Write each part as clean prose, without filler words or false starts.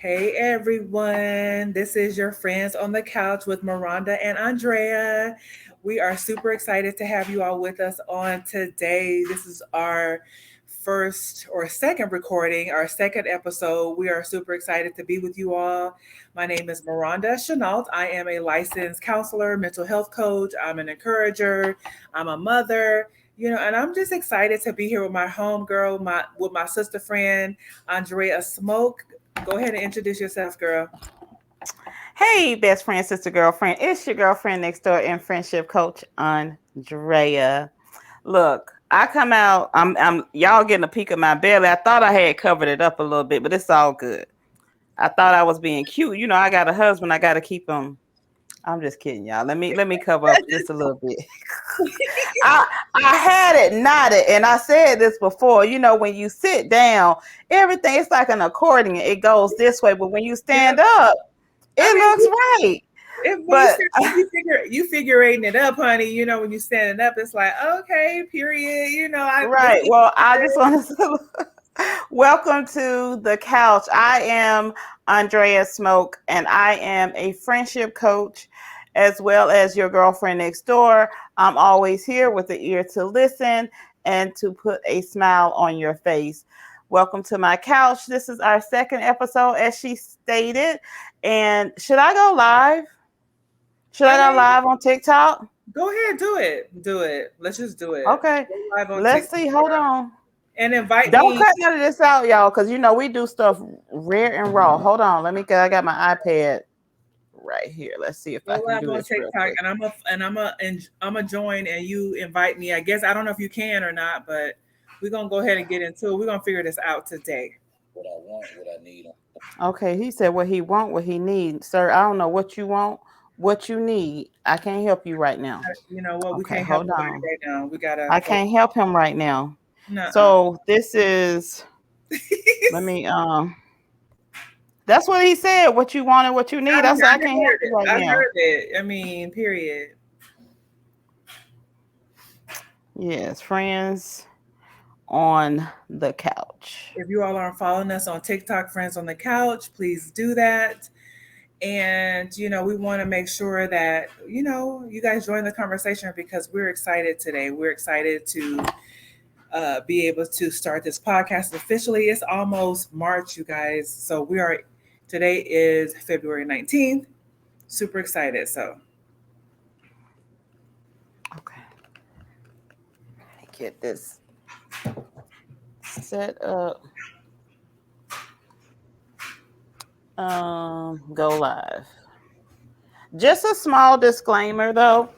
Hey everyone, this is your friends on the couch with Maronda and Andrea. We are super excited to have you all with us on today. This is our first or second recording, our second episode. We are super excited to be with you all. My name is Maronda Chenault. I am a licensed counselor, mental health coach. I'm an encourager. I'm a mother. And I'm just excited to be here with my homegirl, with my sister friend, Andrea Smoke. Go ahead and introduce yourself, girl. Hey, best friend, sister, girlfriend. It's your girlfriend next door and friendship coach, Andrea. Look, I come out, I'm y'all getting a peek of my belly. I thought I had covered it up a little bit, but it's all good. I thought I was being cute. I got a husband, I gotta keep him. I'm just kidding, y'all. Let me cover up just a little bit. I I had it knotted, and I said this before. When you sit down, everything it's like an accordion. It goes this way, but when you stand Yep. up, I it mean, looks right. when you But stand up, you figurating it up, honey. When you standing up, it's like okay, period. I it's right. Well, I just want to welcome to the couch. I am Andrea Smoke, and I am a friendship coach as well as your girlfriend next door. I'm always here with the ear to listen and to put a smile on your face. Welcome to my couch. This is our second episode, as she stated. And should I go live? Should I I go mean, live on TikTok? go ahead, do it. Let's just do it. Okay. Go live on Let's TikTok see. Hold on. and invite Don't me. cut none of this out, y'all, because we do stuff rare and raw. Hold on, let me get. I got my iPad right here. Let's see if Go I can live do on this real TikTok, quick. and I'm a join, and you invite me. I guess I don't know if you can or not, but we're gonna go ahead and get into it. We're gonna figure this out today. what I want, what I need. Okay, he said what he want, what he need, sir. I don't know what you want, what you need. I can't help you right now. You know what? We Okay, can't help hold nobody on. right now. We gotta I focus. can't help him right now. Nuh-uh. So this is. Let me. That's what he said. What you want and what you need. I said I I can't help heard you it. right I now. heard it. I mean, period. Yes, friends on the couch. If you all aren't following us on TikTok, Friends on the Couch, please do that. And we want to make sure that you guys join the conversation because we're excited today. We're excited to be able to start this podcast officially. It's almost March, you guys. So we are. Today is February 19th. Super excited. So Okay, let me get this set up. Go live. Just a small disclaimer though.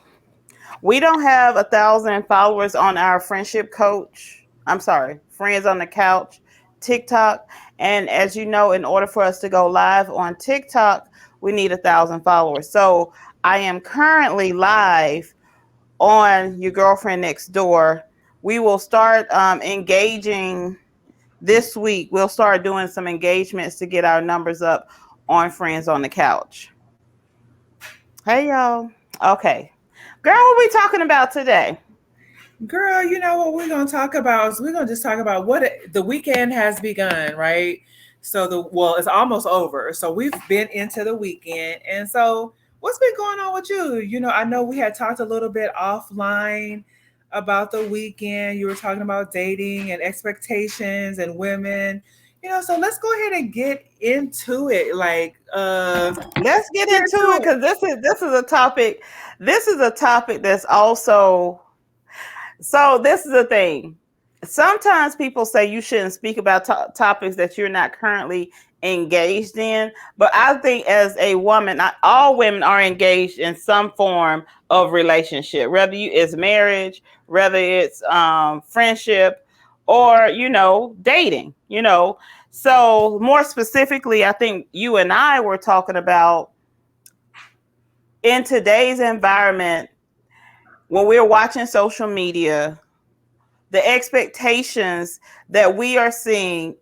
We don't have 1,000 followers on our friendship coach. I'm sorry, friends on the couch, TikTok. And as you know, in order for us to go live on TikTok, we need 1,000 followers. So I am currently live on your girlfriend next door. We will start engaging this week. We'll start doing some engagements to get our numbers up on Friends on the Couch. Hey, y'all. Okay. Girl, what we talking about today? girl, you know what we're gonna talk about is we're gonna just talk about the weekend has begun, right? So it's almost over. So we've been into the weekend, and so what's been going on with you? I know we had talked a little bit offline about the weekend. You were talking about dating and expectations and women. So let's go ahead and get into it. Let's get Get into into it it. because this is a topic. This is a topic that's also so. This is the thing. Sometimes people say you shouldn't speak about topics that you're not currently engaged in. But I think as a woman, not all women are engaged in some form of relationship, whether it's marriage, whether it's friendship, or dating. So more specifically, I think you and I were talking about in today's environment when we're watching social media, the expectations that we are seeing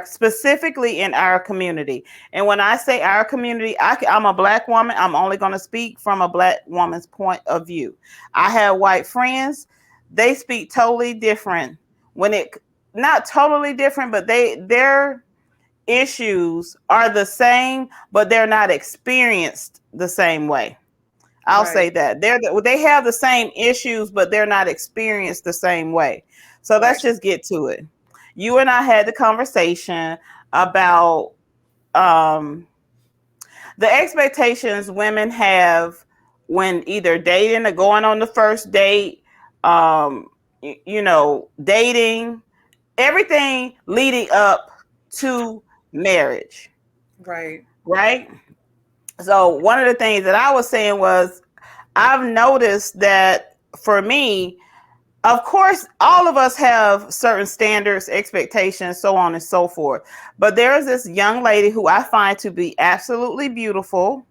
specifically in our community. And when I say our community, I'm a Black woman. I'm only going to speak from a Black woman's point of view. I have white friends. They speak totally different when it, not totally different, but their issues are the same, but they're not experienced the same way. I'll Right. say that they have the same issues, but they're not experienced the same way. So Right. let's just get to it. You and I had the conversation about um, the expectations women have when either dating or going on the first date, dating, everything leading up to marriage, Right. right? So one of the things that I was saying was I've noticed that for me, of course, all of us have certain standards, expectations, so on and so forth. But there's this young lady who I find to be absolutely beautiful.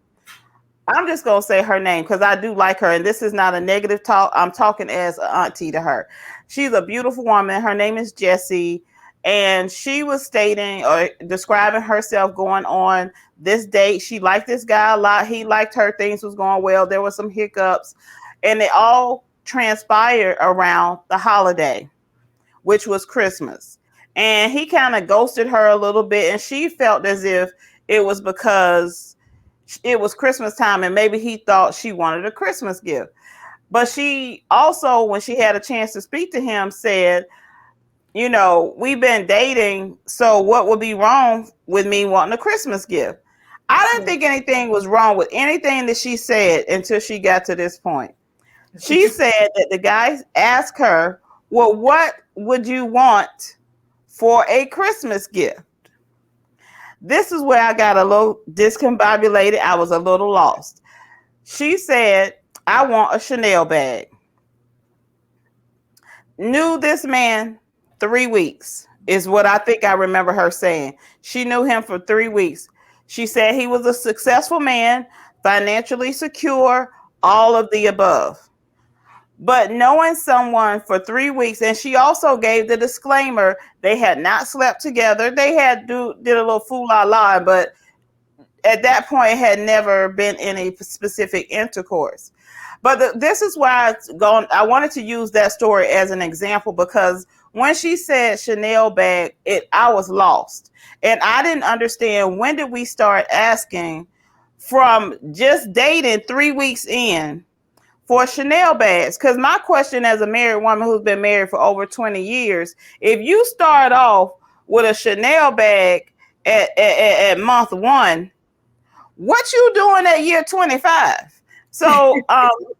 I'm just gonna say her name because I do like her, and this is not a negative talk. I'm talking as an auntie to her. She's a beautiful woman. Her name is Jessie, and she was stating or describing herself going on this date. She liked this guy a lot. He liked her. Things was going well. There were some hiccups, and it all transpired around the holiday, which was Christmas. And he kind of ghosted her a little bit, and she felt as if it was because it was Christmas time and maybe he thought she wanted a Christmas gift. But she also, when she had a chance to speak to him, said, we've been dating, so what would be wrong with me wanting a Christmas gift? I didn't think anything was wrong with anything that she said until she got to this point. She said that the guy asked her, well, what would you want for a Christmas gift? This is where I got a little discombobulated. I was a little lost. She said, I want a Chanel bag. Knew this man 3 weeks, is what I think I remember her saying. She knew him for 3 weeks. She said he was a successful man, financially secure, all of the above. But knowing someone for 3 weeks, and she also gave the disclaimer, they had not slept together. They did a little fool la la, but at that point had never been in a specific intercourse. But this is why I wanted to use that story as an example because when she said Chanel bag, I was lost. And I didn't understand, when did we start asking from just dating 3 weeks in for Chanel bags? Because my question as a married woman who's been married for over 20 years, if you start off with a Chanel bag at month one, what you doing at year 25? So,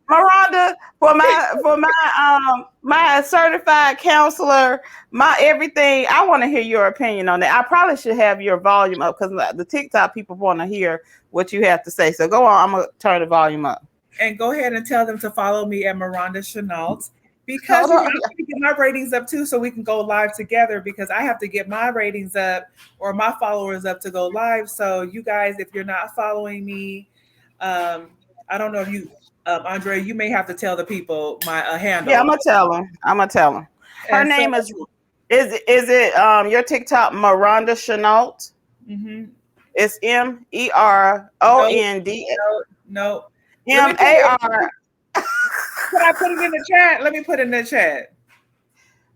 Maronda, my certified counselor, my everything, I want to hear your opinion on that. I probably should have your volume up because the TikTok people want to hear what you have to say. So go on, I'm gonna turn the volume up. And go ahead and tell them to follow me at Maronda Chenault because Hold on. I need to get my ratings up too, so we can go live together. Because I have to get my ratings up or my followers up to go live. So you guys, if you're not following me, I don't know if you, Andrea, you may have to tell the people my Yeah, handle. I'm gonna tell him. I'm gonna tell him. Her And so, name is it your TikTok Maronda Chenault? mm-hmm. It's No, Merond no, no. Let me put it. Mar. Can I put it in the chat? Let me put it in the chat.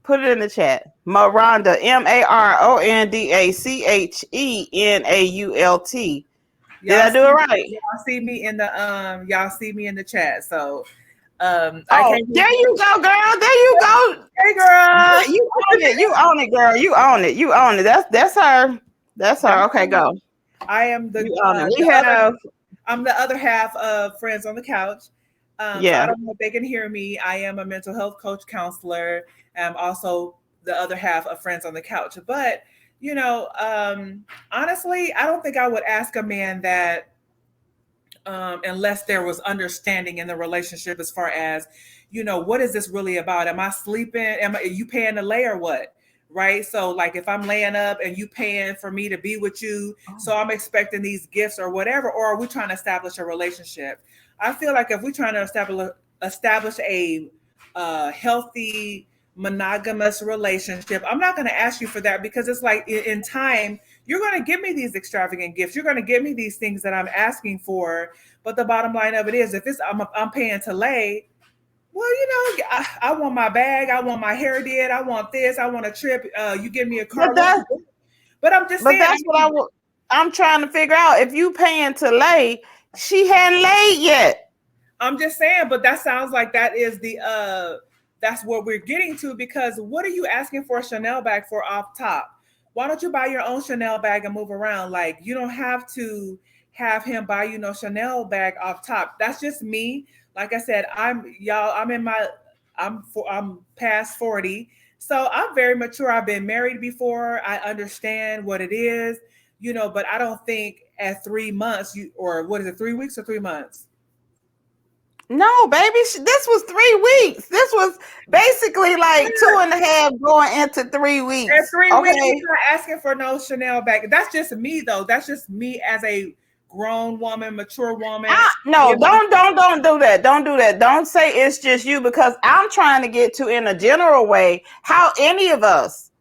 Put it in the chat. Maronda, MarondaChenault. Did I do it right? Y'all see me in the chat. So I Oh, can't. there you go, girl. There you go. Hey, girl. You own it. You own it, girl. You own it. You own it. That's her. That's her. That's Okay, go. I am You own it. We the other. have I'm the other half of Friends on the Couch. So I yeah. don't know if they can hear me. I am a mental health coach counselor. I'm also the other half of Friends on the Couch. But honestly, I don't think I would ask a man that unless there was understanding in the relationship as far as, what is this really about? Am I sleeping? Are you paying to lay or what? Right. So like if I'm laying up and you paying for me to be with you, so I'm expecting these gifts or whatever, or are we trying to establish a relationship? I feel like if we're trying to establish a healthy monogamous relationship, I'm not going to ask you for that because it's like in time you're going to give me these extravagant gifts. You're going to give me these things that I'm asking for. But the bottom line of it is, if I'm paying to lay, well, I want my bag. I want my hair did. I want this. I want a trip. You give me a car. But that But I'm just But saying. that's what I'm trying to figure out. If you paying to lay, she hadn't laid yet. I'm just saying, but that sounds like that is the that's what we're getting to, because what are you asking for a Chanel bag for off top? Why don't you buy your own Chanel bag and move around? Like, you don't have to have him buy you no Chanel bag off top. That's just me. Like I said, I'm in my I'm past 40. So I'm very mature. I've been married before. I understand what it is, but I don't think at 3 months or what is it, 3 weeks or 3 months? No, baby, this was 3 weeks. This was basically like two and a half going into 3 weeks. At 3 weeks, Okay. you're not asking for no Chanel bag. That's just me, though. That's just me as a grown woman, mature woman. No, don't do that. Don't do that. Don't say it's just you, because I'm trying to get to, in a general way, how any of us.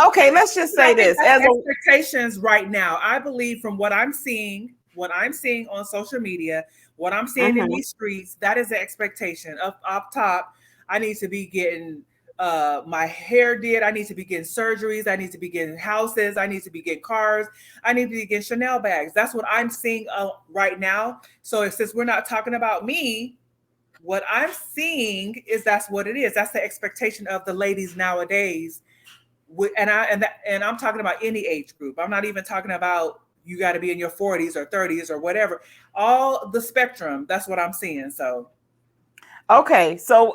Okay, let's just say this as expectations right now. I believe from what I'm seeing on social media, what I'm seeing in these streets, that is the expectation. Up top, I need to be getting my hair did. I need to be getting surgeries. I need to be getting houses. I need to be getting cars. I need to be getting Chanel bags. That's what I'm seeing right now. So since we're not talking about me, what I'm seeing is that's what it is. That's the expectation of the ladies nowadays. And I'm talking about any age group. I'm not even talking about you got to be in your 40s or 30s or whatever. All the spectrum. That's what I'm seeing. So okay, so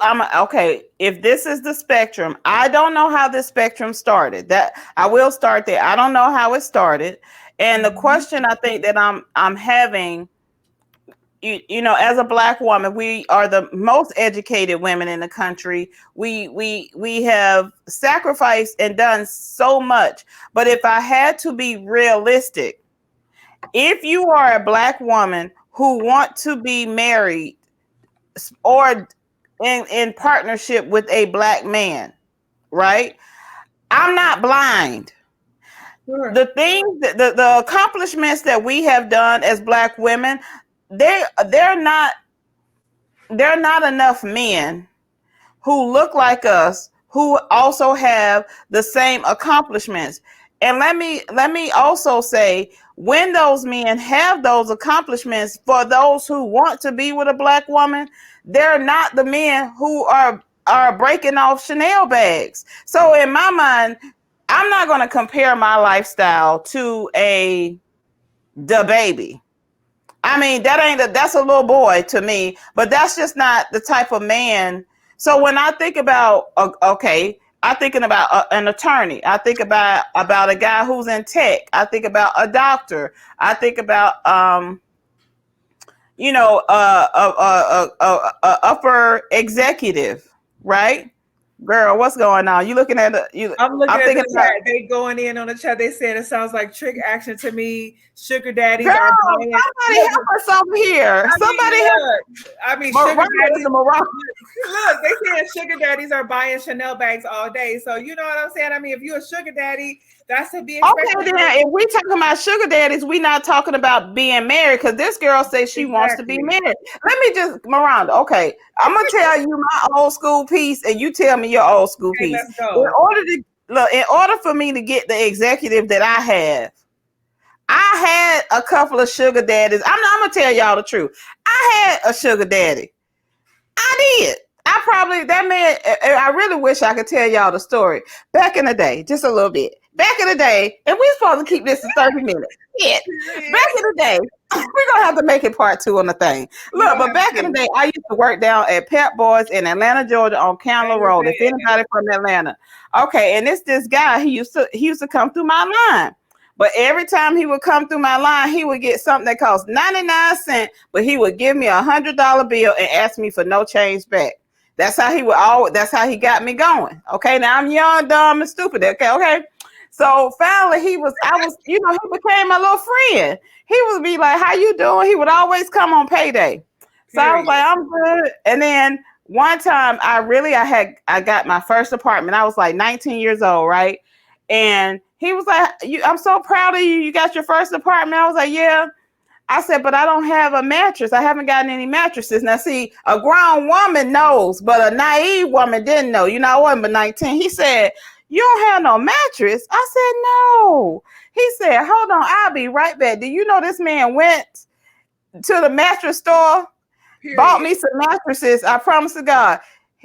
if this is the spectrum, I don't know how this spectrum started. That I will start there. I don't know how it started. And the question I think that I'm having, as a Black woman, we are the most educated women in the country. We have sacrificed and done so much. But if I had to be realistic, if you are a Black woman who want to be married or in partnership with a Black man, right? I'm not blind. sure. The things the accomplishments that we have done as Black women, they're not enough men who look like us who also have the same accomplishments. And let me also say, when those men have those accomplishments, for those who want to be with a Black woman, they're not the men who are breaking off Chanel bags. So in my mind, I'm not going to compare my lifestyle to the baby. I mean, that's a little boy to me, but that's just not the type of man. So when I think about, I'm thinking about an attorney. I think about a guy who's in tech. I think about a doctor. I think about, a upper executive, right? Girl, what's going on? You looking at I'm looking I'm at the thinking about, chat. They going in on the chat. They saying it sounds like trick action to me. Sugar daddies girl, are buying. somebody help us over here. Somebody help. Sugar daddies. Maronda. Look, they saying sugar daddies are buying Chanel bags all day. So you know what I'm saying? I mean, if you're a sugar daddy, that's to be expected. Okay, then if we talking about sugar daddies, we not talking about being married, because this girl says she wants to be married. Let me just, Maronda, okay, I'm gonna tell you my old school piece, and you tell me your old school piece. Let's go. In order for me to get the executive that I have, I had a couple of sugar daddies. I'm gonna tell y'all the truth. I had a sugar daddy. I did. I really wish I could tell y'all the story. Back in the day, just a little bit. Back in the day, and we're supposed to keep this to 30 minutes. Yeah. Back in the day, we're going to have to make it part 2 on the thing. Look, but back in the day, I used to work down at Pep Boys in Atlanta, Georgia on Candler Road. If anybody from Atlanta. Okay, and this guy, he used to come through my line. But every time he would come through my line, he would get something that cost 99 cents, but he would give me $100 bill and ask me for no change back. That's how that's how he got me going. Okay, now I'm young, dumb, and stupid. Okay. So finally he became my little friend. He would be like, "How you doing?" He would always come on payday. So I was like, "I'm good." And then one time I got my first apartment. I was like 19 years old, right? And he was like, "I'm so proud of you. You got your first apartment." I was like, "Yeah." I said, "But I don't have a mattress. I haven't gotten any mattresses." Now, see, a grown woman knows, but a naive woman didn't know. I wasn't but 19. He said, you don't have no mattress? I said, no. He said, hold on, I'll be right back. Do you know this man went to the mattress store, bought Period. me some mattresses? I promise to God.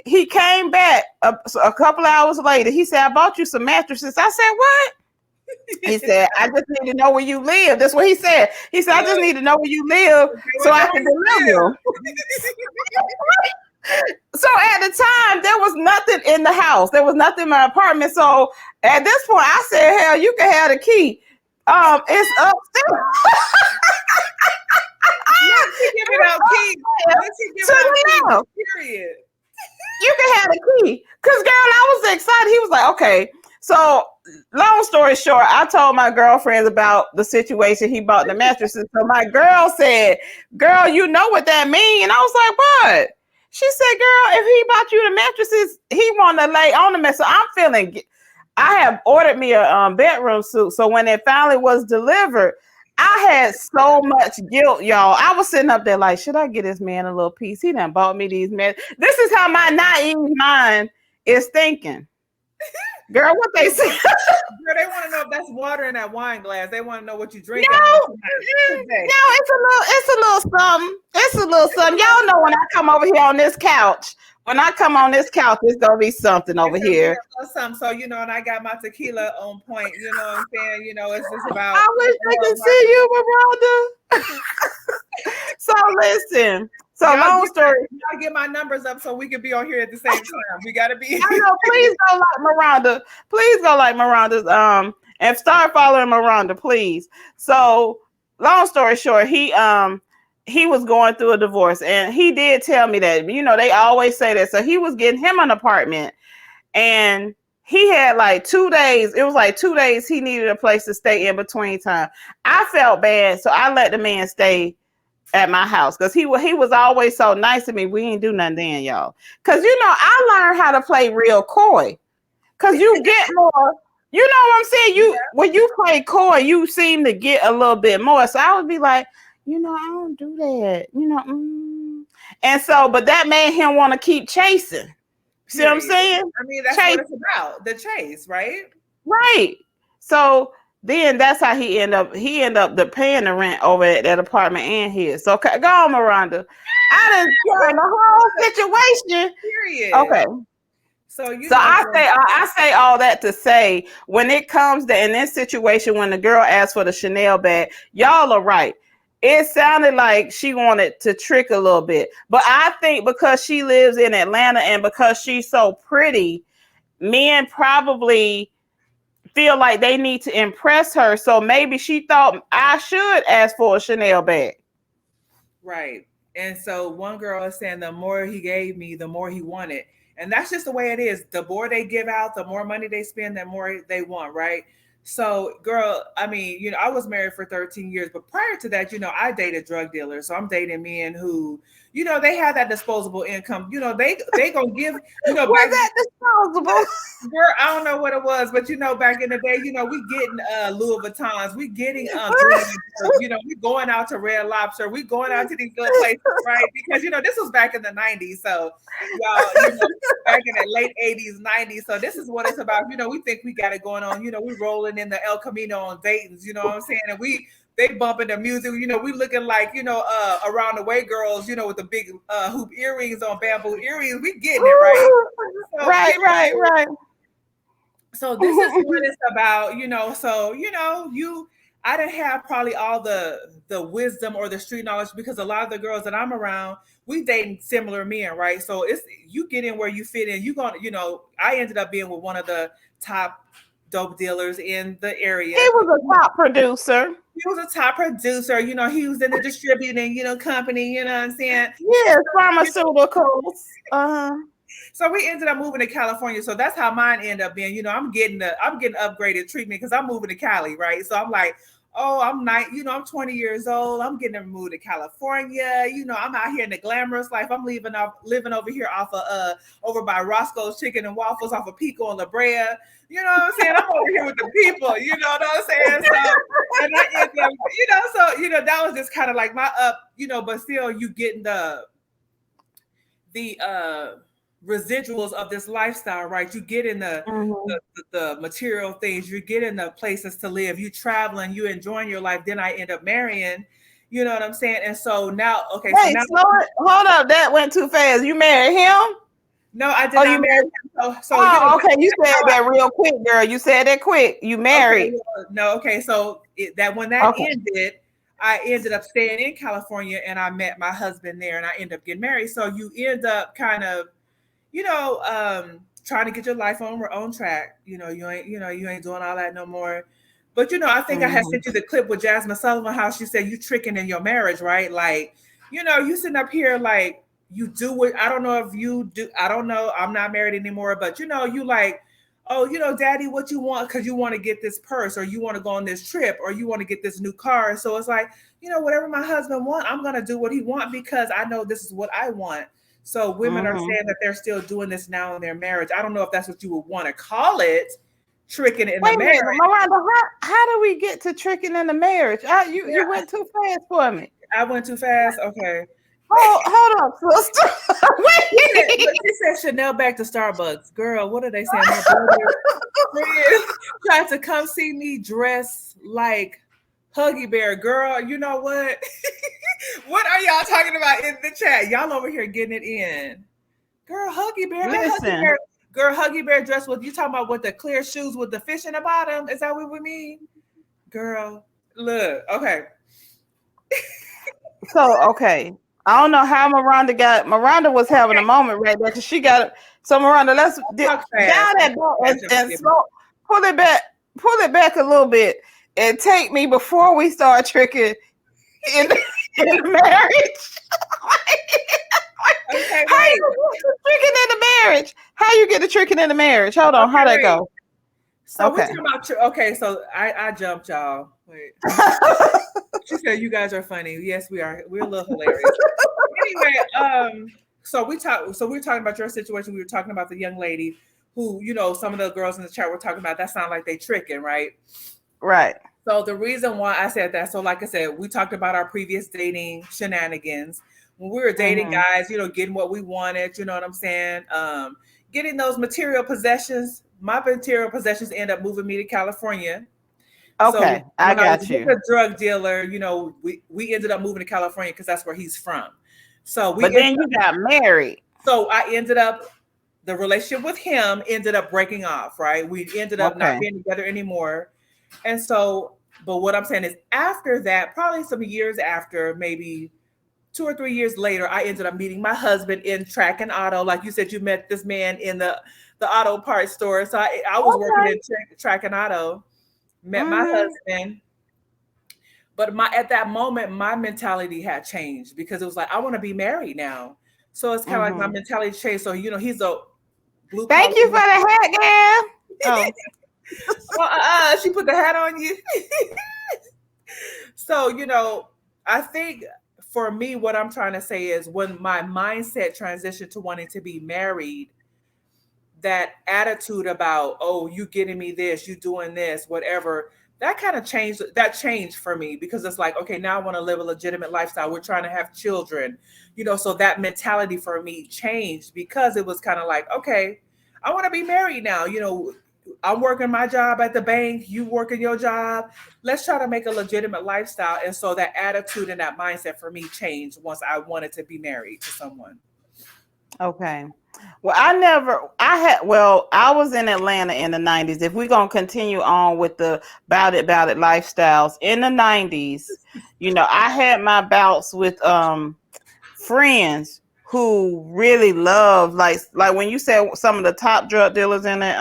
He came back a couple hours later. He said, I bought you some mattresses. I said, what? He said, I just need to know where you live. That's what he said. He said, I just need to know where you live They so want to I know can where you deliver live. them. So at the time, there was nothing in the house. There was nothing in my apartment. So at this point, I said, hell, you can have the key. It's upstairs. Once he giving out keys, once he To giving out the keys, left. period. You can have the key. Cause girl, I was excited. He was like, okay. So long story short, I told my girlfriends about the situation. He bought the mattresses. So my girl said, girl, you know what that mean? And I was like, what? She said, girl, if he bought you the mattresses, he want to lay on them. So I'm feeling, I have ordered me a bedroom suit. So when it finally was delivered, I had so much guilt, y'all. I was sitting up there like, should I get this man a little piece? He done bought me these men. This is how my naive mind is thinking. Girl, what they say? Girl, they want to know if that's water in that wine glass. They want to know what you drinking on No, tonight. no, it's a little something. It's a little something. Y'all know when I come over here on this couch, when I come on this couch, it's gonna be something over It's gonna be here. a little something. So, and I got my tequila on point. You know what I'm saying? It's just about I wish they could see you, Maronda. So listen. So long story. Y'all get my numbers up so we can be on here at the same time. We gotta be. I know. Please go like Maronda. Please go like Maronda's. And start following Maronda, please. So long story short, he was going through a divorce, and he did tell me that. They always say that. So he was getting him an apartment, and he had like 2 days. It was like 2 days he needed a place to stay in between time. I felt bad, so I let the man stay at my house because he was always so nice to me. We ain't do nothing then, y'all. Because I learned how to play real coy. Because you get more. You know what I'm saying? When you play coy, you seem to get a little bit more. So I would be like, I don't do that. And so, but that made him want to keep chasing. See what I'm saying? I mean, that's what it's about. The chase, right? Right. So then that's how he ended up paying the rent over at that apartment and his. So go on, Maronda. I didn't turn the whole situation. Period. Okay. So I say all that to say, when it comes to in this situation, when the girl asked for the Chanel bag, y'all are right. It sounded like she wanted to trick a little bit, but I think because she lives in Atlanta and because she's so pretty, men probably feel like they need to impress her. So maybe she thought I should ask for a Chanel bag. Right. And so one girl is saying the more he gave me, the more he wanted. And that's just the way it is. The more they give out, the more money they spend, the more they want, right? So, girl, I mean, I was married for 13 years, but prior to that, I dated drug dealers. So I'm dating men who, they have that disposable income. They gonna give, Was that disposable? Girl, I don't know what it was, but back in the day, we getting Louis Vuittons, we getting we going out to Red Lobster, we going out to these little places, right? Because this was back in the 90s. So y'all, back in the late 80s, 90s. So this is what it's about. We think we got it going on. We rolling in the El Camino on Dayton's, you know what I'm saying? And they bumping the music, we looking like, around the way girls, with the big hoop earrings on, bamboo earrings. We getting it, right? So, right. So this is what it's about, so I didn't have probably all the wisdom or the street knowledge because a lot of the girls that I'm around, we dating similar men, right? So it's you get in where you fit in. You gonna, I ended up being with one of the top dope dealers in the area. He was a top producer. He was a top producer, he was in the distributing, company, you know what I'm saying? Yes, pharmaceuticals. So we ended up moving to California. So that's how mine ended up being. I'm getting upgraded treatment because I'm moving to Cali, right? So I'm like, oh, I'm 20 years old. I'm getting to move to California. I'm out here in the glamorous life. I'm living over here off of over by Roscoe's Chicken and Waffles off of Pico and La Brea. You know what I'm saying? I'm over here with the people. You know what I'm saying? So, and I ended up, that was just kind of like my up, but still you getting the residuals of this lifestyle, right? You get in Mhm. the material things, you get in the places to live, you traveling, you enjoying your life. Then I end up marrying, you know what I'm saying? And so now, okay, so Wait, now, slow it. Hold up. That went too fast. You married him? no, I did Oh, you not marry married. him. So Oh, okay. You that's said how that real quick, girl. You said that quick. You okay, married. well, no, okay. So that when that Okay. ended, I ended up staying in California and I met my husband there and I ended up getting married. So you end up kind of, trying to get your life on track. You ain't doing all that no more. But I think I had Mhm. sent you the clip with Jasmine Sullivan, how she said you tricking in your marriage, right? Like, you sitting up here like you do what I don't know if you do. I don't know. I'm not married anymore, but you like, oh, daddy, what you want? Because you want to get this purse, or you want to go on this trip, or you want to get this new car. So it's like, whatever my husband want, I'm gonna do what he want because I know this is what I want. So women are Mhm. saying that they're still doing this now in their marriage. I don't know if that's what you would want to call it, tricking in the Wait a minute, marriage. Miranda. How do we get to tricking in the marriage? You Yeah, went too fast for me. I went too fast. Okay. Hold up, sister. Look, Wait. she said Chanel back to Starbucks. Girl, what are they saying? My brother friend tried to come see me dressed like Huggy Bear. Girl, you know what? What are y'all talking about in the chat? Y'all over here getting it in. Girl, Huggy Bear. How Huggy Listen. Bear? Girl, Huggy Bear dressed with you talking about with the clear shoes with the fish in the bottom? Is that what we mean? Girl, look, okay. So okay. I don't know how Miranda was having a moment right there because she got it. So Miranda, let's Talk down fast. that door and Skip it. slow pull it back a little bit and take me before we start tricking in in the marriage. Okay, How wait. you get to tricking in the marriage? How you get to tricking in the marriage? Hold on, how Okay, that wait. go? So we Okay. talking about okay. So I jumped y'all. Wait. She said you guys are funny. Yes, we are. We're a little hilarious. Anyway, so we were talking about your situation. We were talking about the young lady who, some of the girls in the chat were talking about that sound like they tricking, right? Right. So the reason why I said that, so like I said, we talked about our previous dating shenanigans. When we were dating Mm-hmm. guys, getting what we wanted, you know what I'm saying? Getting those material possessions. My material possessions end up moving me to California. So Okay, I when I was got with you. a drug dealer, we ended up moving to California because that's where he's from. So we But ended then up, you got married. so I ended up the relationship with him ended up breaking off, right? We ended up not Okay. being together anymore. And so, but what I'm saying is after that, probably some years after, maybe 2 or 3 years later, I ended up meeting my husband in track and auto. Like you said, you met this man in the auto parts store. So I was working Okay. in track and auto, met my Mm-hmm. husband. But at that moment, my mentality had changed because it was like, I want to be married now. So it's kind of like my Mm-hmm. mentality changed. So, he's a blue collar. Thank you for the hat, girl. Oh. She put the hat on you. So, I think for me, what I'm trying to say is when my mindset transitioned to wanting to be married, that attitude about, oh, you getting me this, you doing this, whatever, that kind of changed. That changed for me because it's like, okay, now I want to live a legitimate lifestyle. We're trying to have children, so that mentality for me changed because it was kind of like, okay, I want to be married now. I'm working my job at the bank, you working your job. Let's try to make a legitimate lifestyle. And so that attitude and that mindset for me changed once I wanted to be married to someone. Okay. Well, I was in Atlanta in the 90s. If we're going to continue on with the bout it lifestyles in the 90s, I had my bouts with friends who really loved like when you said some of the top drug dealers in it,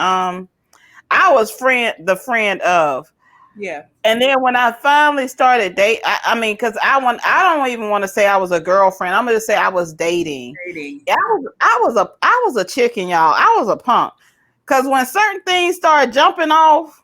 I was the friend of. Yeah. And then when I finally started dating, I mean, because I don't even want to say I was a girlfriend. I'm gonna just say I was dating. Dating. Yeah, I was a chicken, y'all. I was a punk. Because when certain things started jumping off,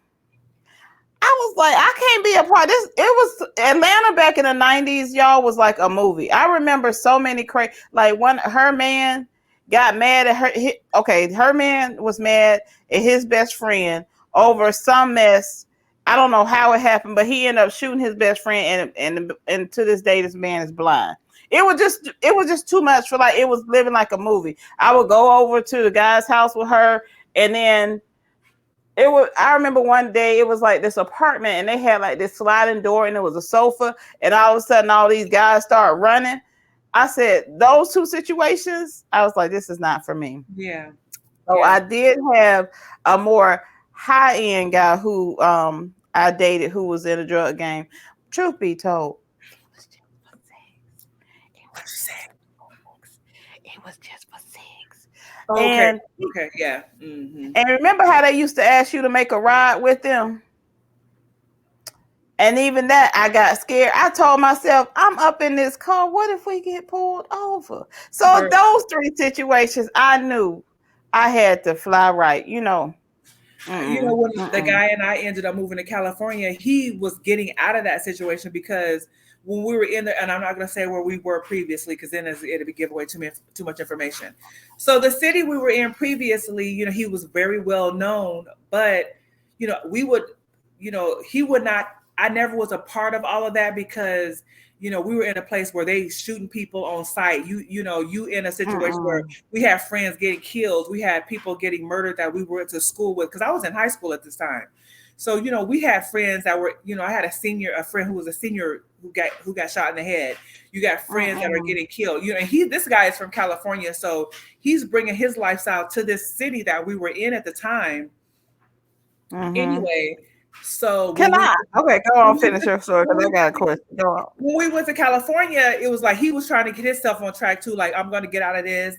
I was like, I can't be a part. This it was Atlanta back in the 90s, y'all, was like a movie. I remember so many crazy, like one her man got mad at her man was mad at his best friend over some mess I don't know how it happened, but he ended up shooting his best friend, and to this day, this man is blind. It was just too much for, like, it was living like a movie. I would go over to the guy's house with her, and then I remember one day it was like this apartment, and they had like this sliding door, and it was a sofa, and all of a sudden all these guys start running. I said, those two situations, I was like, this is not for me. Yeah. So Yeah. I did have a more high end guy who I dated who was in a drug game. Truth be told, What you say? it was just for sex. Okay. And Okay. Yeah. Mm-hmm. and remember how they used to ask you to make a ride with them? And even that, I got scared. I told myself, I'm up in this car. What if we get pulled over? So Girl, those three situations, I knew I had to fly right. when the Mm-mm. guy and I ended up moving to California, he was getting out of that situation because when we were in there, and I'm not going to say where we were previously because then it'd be give away too much information. So the city we were in previously, he was very well known, but we would, he would not. I never was a part of all of that because we were in a place where they shooting people on site. You in a situation where Mm-mm. we had friends getting killed. We had people getting murdered that we went to school with because I was in high school at this time. So we had friends that were, I had a friend who was a senior who got shot in the head. You got friends that are Mm-mm. getting killed. And this guy is from California, so he's bringing his lifestyle to this city that we were in at the time. Mm-hmm. Anyway, so Can I? Okay, go when on, we finish went, your story when because we I got a question. Go on. when we went to California, it was like he was trying to get himself on track too. Like, I'm going to get out of this.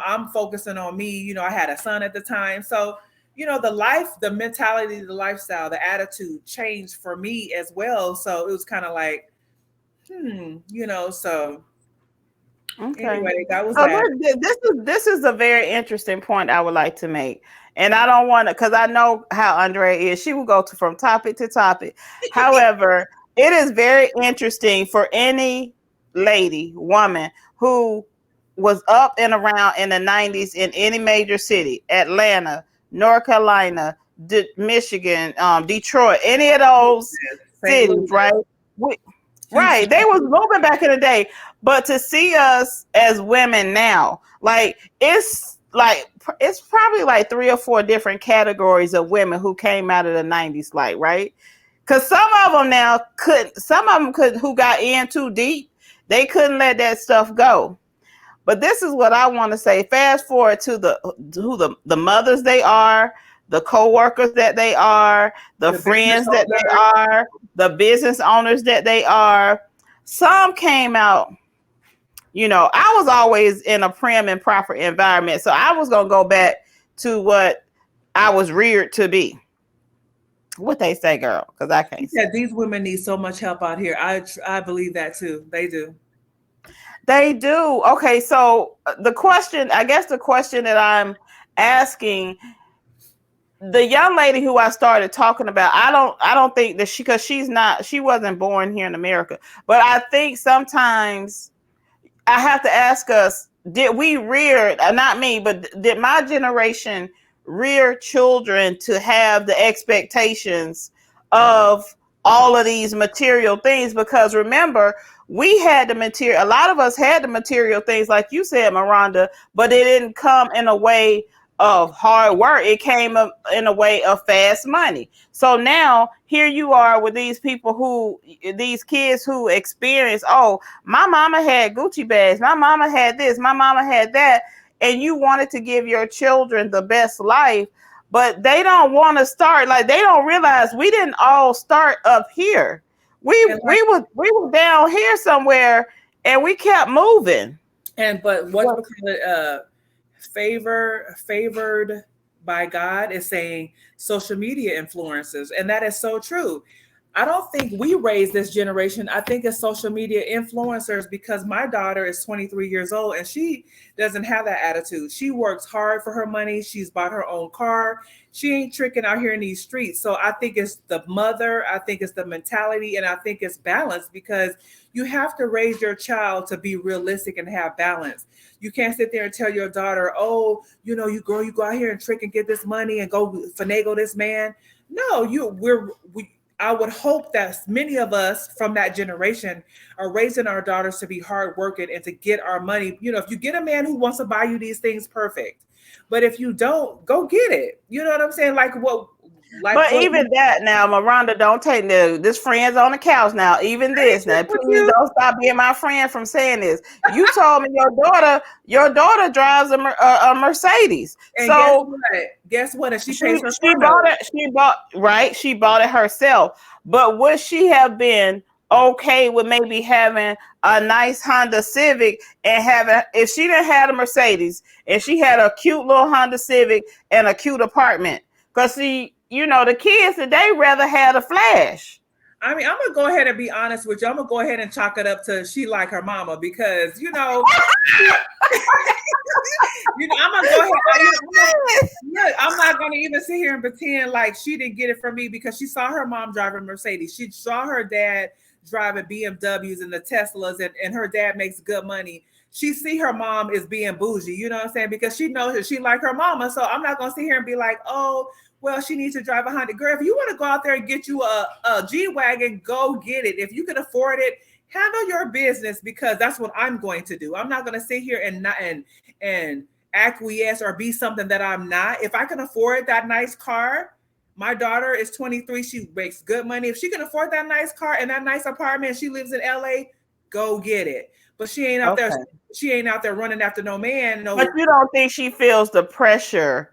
I'm focusing on me. I had a son at the time. So, the mentality, the lifestyle, the attitude changed for me as well. So it was kind of like, so Okay. anyway, that was So that. this is a very interesting point I would like to make. And I don't want to, because I know how Andrea is. She will go from topic to topic. However, it is very interesting for any lady, woman who was up and around in the 90s in any major city, Atlanta, North Carolina, Michigan, Detroit, any of those St. cities, Louis, right? We, Houston. right. They was moving back in the day. But to see us as women now, like it's probably like three or four different categories of women who came out of the 90s, like, right? Because some of them could, who got in too deep, they couldn't let that stuff go. But this is what I want to say. Fast forward to the mothers they are, the co-workers that they are, the The business friends that they owner. are, the business owners that they are. Some came out, I was always in a prim and proper environment. So I was going to go back to what I was reared to be. What they say, girl, because I He can't said say. these women need so much help out here. I believe that too. They do. They do. Okay, so the question that I'm asking, the young lady who I started talking about, I don't think that because she wasn't born here in America, but I think sometimes I have to ask us, did we rear, not me, but did my generation rear children to have the expectations of all of these material things? Because remember, we had the material, a lot of us had the material things, like you said, Maronda, but it didn't come in a way of hard work. It came in a way of fast money. So now here you are with these kids who experience, oh, my mama had Gucci bags. My mama had this. My mama had that. And you wanted to give your children the best life, but they don't want to start. Like, they don't realize we didn't all start up here. We And like we were down here somewhere, and we kept moving. but what What? we call it, favored by God is saying social media influencers, and that is so true. I don't think we raised this generation. I think it's social media influencers because my daughter is 23 years old and she doesn't have that attitude. She works hard for her money. She's bought her own car. She ain't tricking out here in these streets. So I think it's the mother, I think it's the mentality, and I think it's balance because you have to raise your child to be realistic and have balance. You can't sit there and tell your daughter, oh, you go out here and trick and get this money and go finagle this man. No, I would hope that many of us from that generation are raising our daughters to be hardworking and to get our money. If you get a man who wants to buy you these things, perfect. But if you don't, go get it. You know what I'm saying? Like But what even that now, Maronda, don't take this friends on the couch now. Even I ain't this now, tripping with please you. don't stop being my friend from saying this. You told me your daughter drives a Mercedes, And guess so what? Guess what? And she she pays her she car bought note. it. She bought it herself. But would she have been okay with maybe having a nice Honda Civic and having if she didn't have a Mercedes and she had a cute little Honda Civic and a cute apartment? Because see, the kids today rather have a flash. I mean, I'm gonna go ahead and be honest with you. I'm gonna go ahead and chalk it up to she like her mama because I'm gonna go ahead. I'm not gonna even sit here and pretend like she didn't get it from me because she saw her mom driving Mercedes. She saw her dad driving BMWs and the Teslas, and her dad makes good money. She see her mom is being bougie, you know what I'm saying? Because she knows that she like her mama. So I'm not gonna sit here and be like, oh, well, she needs to drive a Honda. Girl, if you want to go out there and get you a G-Wagon, go get it. If you can afford it, handle your business because that's what I'm going to do. I'm not going to sit here and not and acquiesce or be something that I'm not. If I can afford that nice car, my daughter is 23. She makes good money. If she can afford that nice car and that nice apartment, she lives in LA, go get it. But she ain't out there. Okay. She ain't out there running after no man. But No, you don't think she feels the pressure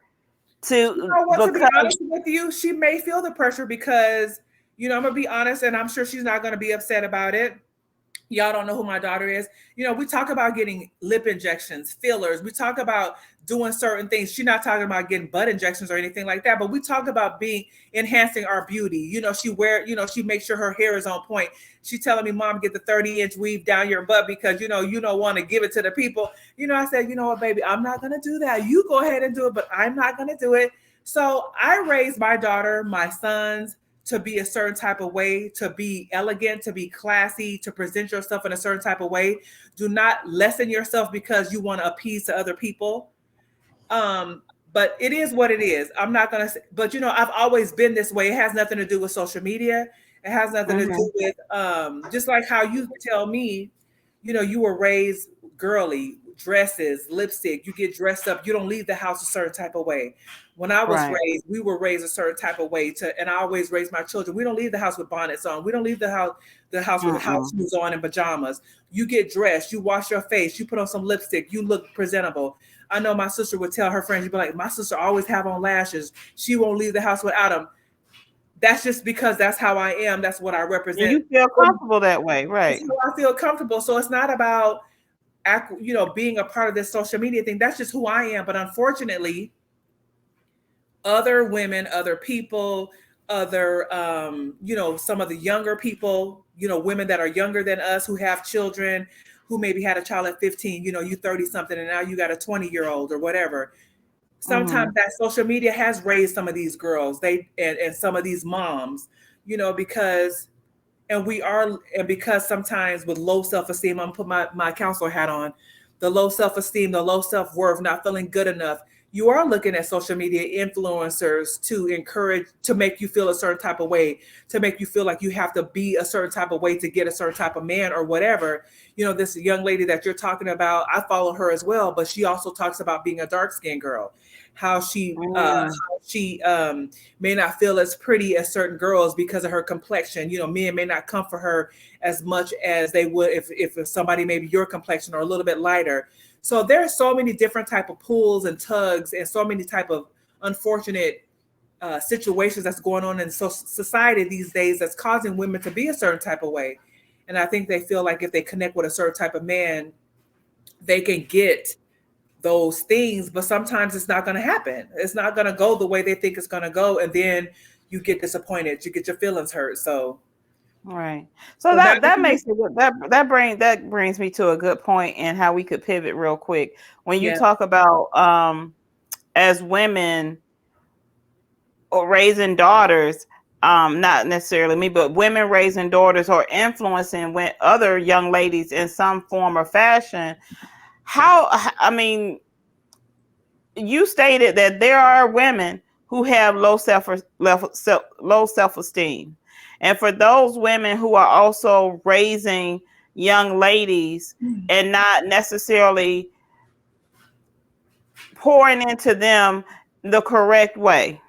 you to know what? To be because honest with you, she may feel the pressure because I'm gonna be honest, and I'm sure she's not gonna be upset about it. Y'all don't know who my daughter is. We talk about getting lip injections, fillers. We talk about doing certain things. She's not talking about getting butt injections or anything like that, but we talk about being enhancing our beauty. She makes sure her hair is on point. She telling me, Mom, get the 30-inch weave down your butt because you don't want to give it to the people. I said, you know what, baby, I'm not gonna do that. You go ahead and do it, but I'm not gonna do it. So I raised my daughter, my sons, to be a certain type of way, to be elegant, to be classy, to present yourself in a certain type of way. Do not lessen yourself because you want to appease to other people. Um, but it is what it is. I'm not gonna say, but I've always been this way. It has nothing to do with social media. It has nothing to Mhm. do with just like how you tell me, you were raised girly, dresses, lipstick, you get dressed up, you don't leave the house a certain type of way. When I was Right. raised, we were raised a certain type of way and I always raise my children. We don't leave the house with bonnets on. We don't leave the house with house Mm-mm. shoes on and pajamas. You get dressed, you wash your face, you put on some lipstick, you look presentable. I know my sister would tell her friends, she'd be like, my sister always have on lashes. She won't leave the house without them. That's just because that's how I am. That's what I And represent. you feel comfortable that way, It's right? how I feel comfortable. So it's not about being a part of this social media thing. That's just who I am. But unfortunately, other women, other people, other some of the younger people, women that are younger than us who have children, who maybe had a child at 15, you 30 something and now you got a 20-year-old or whatever. Sometimes Hmm. that social media has raised some of these girls, and some of these moms, because because sometimes with low self-esteem, I'm gonna put my counselor hat on, the low self-esteem, the low self-worth, not feeling good enough, you are looking at social media influencers to encourage, to make you feel a certain type of way, to make you feel like you have to be a certain type of way to get a certain type of man or whatever. This young lady that you're talking about, I follow her as well, but she also talks about being a dark skinned girl, how Mm. she may not feel as pretty as certain girls because of her complexion. Men may not come for her as much as they would if somebody maybe your complexion or a little bit lighter. So there are so many different type of pulls and tugs and so many type of unfortunate situations that's going on in society these days that's causing women to be a certain type of way. And I think they feel like if they connect with a certain type of man, they can get those things, but sometimes it's not going to happen. It's not going to go the way they think it's going to go, and then you get disappointed. You get your feelings hurt. Right. So So that that makes it that brings me to a good point and how we could pivot real quick. When you yeah, talk about as women or raising daughters, not necessarily me, but women raising daughters or influencing when other young ladies in some form or fashion, how I mean, you stated that there are women who have low self esteem, And for those women who are also raising young ladies and not necessarily pouring into them the correct way,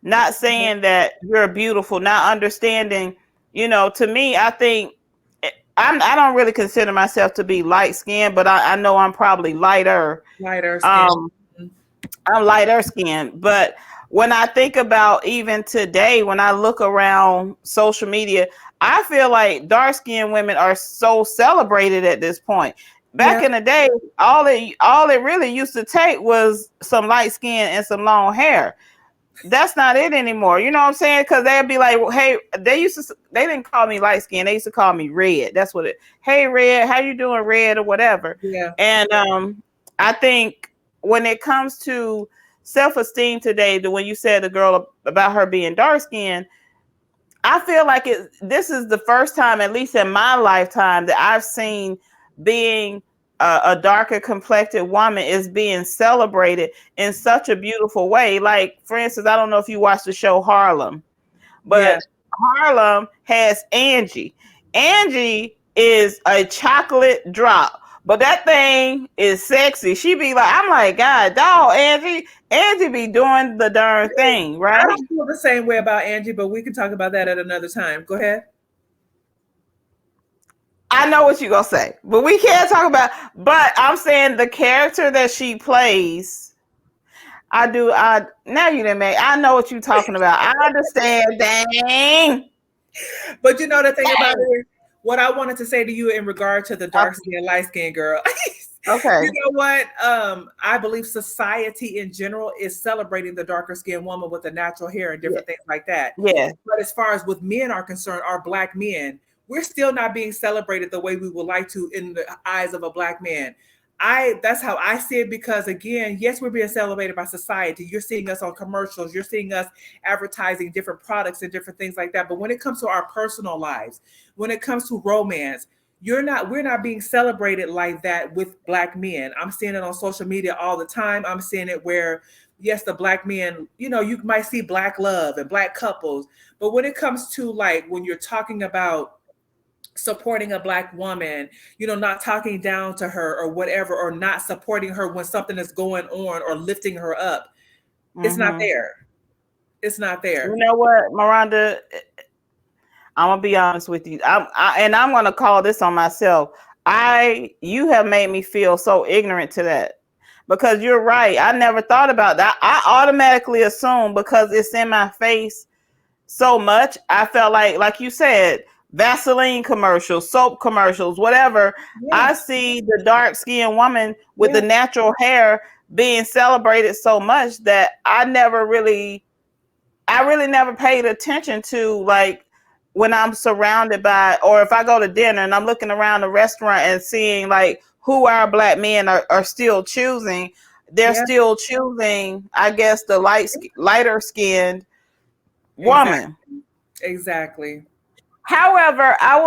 not saying that you're beautiful, not understanding, to me, I think I don't really consider myself to be light skinned, but I know I'm probably lighter. Lighter skin. Um, I'm lighter skinned, but when I think about even today, when I look around social media, I feel like dark skinned women are so celebrated at this point. Back Yeah, in the day, all it really used to take was some light skin and some long hair. That's not it anymore. You know what I'm saying? Because they'd be like, well, hey, they didn't call me light skin. They used to call me red. That's what it. Hey, red, how you doing, red, or whatever. yeah, And I think when it comes to self-esteem today, the when you said the girl about her being dark skinned, I feel like this is the first time, at least in my lifetime, that I've seen being a darker complected woman is being celebrated in such a beautiful way. Like, for instance, I don't know if you watched the show Harlem, yeah. but Harlem has Angie. Angie is a chocolate drop, but that thing is sexy. She be like, I'm like, God, dog, Angie. Angie be doing the darn thing, I right? don't feel the same way about Angie, but we can talk about that at another time. Go ahead. I know what you're gonna say, but we can't talk about. But I'm saying the character that she plays. I do. I now you didn't make. I know what you're talking about. I understand. Dang. But you know the thing about it, what I wanted to say to you in regard to the dark skin, light skin girl. You Okay. know what? I believe society in general is celebrating the darker skinned woman with the natural hair and Yeah. different things like that. Yeah. But as far as with men are concerned, our black men, we're still not being celebrated the way we would like to in the eyes of a black man. That's how I see it because again, yes, we're being celebrated by society. You're seeing us on commercials, you're seeing us advertising different products and different things like that. But when it comes to our personal lives, when it comes to romance, we're not being celebrated like that with black men. I'm seeing it on social media all the time. I'm seeing it where yes, the black men, you might see black love and black couples, but when it comes to like when you're talking about supporting a black woman, not talking down to her or whatever, or not supporting her when something is going on or lifting her up, it's not Mm-hmm. there. It's not You there. know what, Maronda? I'm gonna be honest with you. And I'm gonna call this on myself. You have made me feel so ignorant to that because you're right. I never thought about that. I automatically assume because it's in my face so much. I felt like you said, Vaseline commercials, soap commercials, whatever. Yeah, I see the dark skinned woman with the yeah, natural hair being celebrated so much that I really never paid attention to, like, when I'm surrounded by, or if I go to dinner and I'm looking around the restaurant and seeing like who our black men are still choosing. They're yeah, still choosing, I guess, the lighter skinned woman. exactly. Exactly. However, I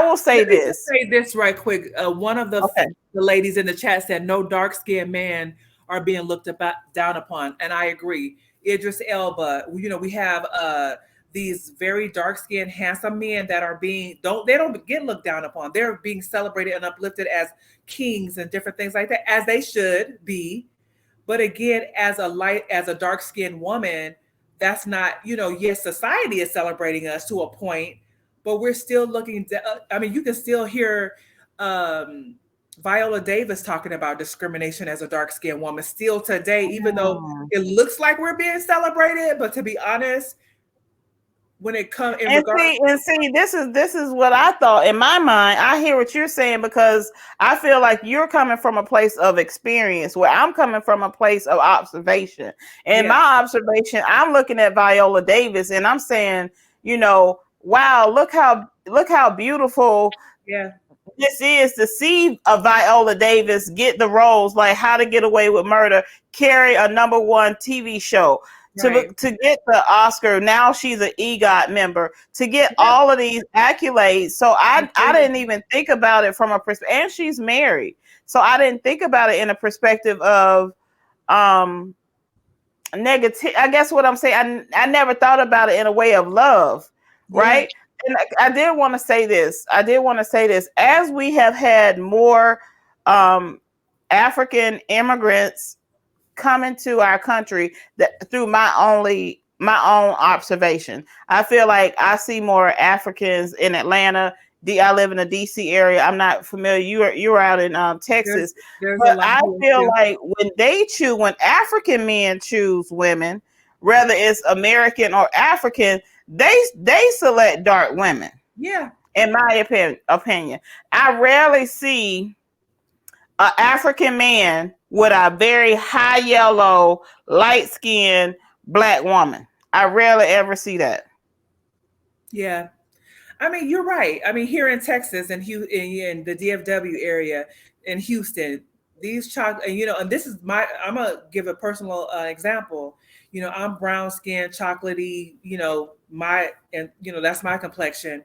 will say Let me just this. say this right quick. One of Okay. the ladies in the chat said no dark skinned men are being looked about down upon, and I agree. Idris Elba, we have these very dark skinned, handsome men that are being don't get looked down upon. They're being celebrated and uplifted as kings and different things like that, as they should be. But again, as a dark skinned woman, that's not, yes, society is celebrating us to a point, but we're still I mean, you can still hear um, Viola Davis talking about discrimination as a dark skinned woman still today, even though Mm. it looks like we're being celebrated. But to be honest, when it comes in And regard, see, this is what I thought in my mind. I hear what you're saying because I feel like you're coming from a place of experience, where I'm coming from a place of observation. And yeah, my observation, I'm looking at Viola Davis, and I'm saying, wow, look how beautiful yeah, this is to see a Viola Davis get the roles like How to Get Away with Murder, carry a number one TV show, right, to get the Oscar. Now she's an EGOT member, to get yeah, all of these accolades. So I agree. didn't even think about it from a perspective, and she's married. So I didn't think about it in a perspective of um negative. I guess what I'm saying, I never thought about it in a way of love. Yeah. right? And I did want to say this. I did want to say this. As we have had more um, African immigrants come into our country, that through my own observation, I feel like I see more Africans in Atlanta. I live in the DC area. I'm not familiar. You're out in There's Texas, there's a but lot I here feel too. like when African men choose women, whether it's American or African, they select dark women. Yeah. In my opinion, I rarely see an African man with a very high yellow, light skinned black woman. I rarely ever see that. Yeah. I mean, you're right. I mean, here in Texas and in the DFW area in Houston, these chocolate, and and this is I'm gonna give a personal example. I'm brown skinned, chocolatey. And that's my complexion.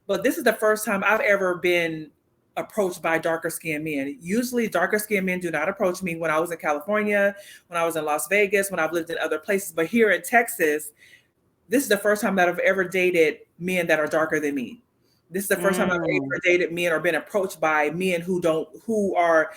But this is the first time I've ever been approached by darker skinned men. Usually, darker skinned men do not approach me when I was in California, when I was in Las Vegas, when I've lived in other places. But here in Texas, this is the first time that I've ever dated men that are darker than me. This is the first time I've Mm, ever dated men or been approached by men who are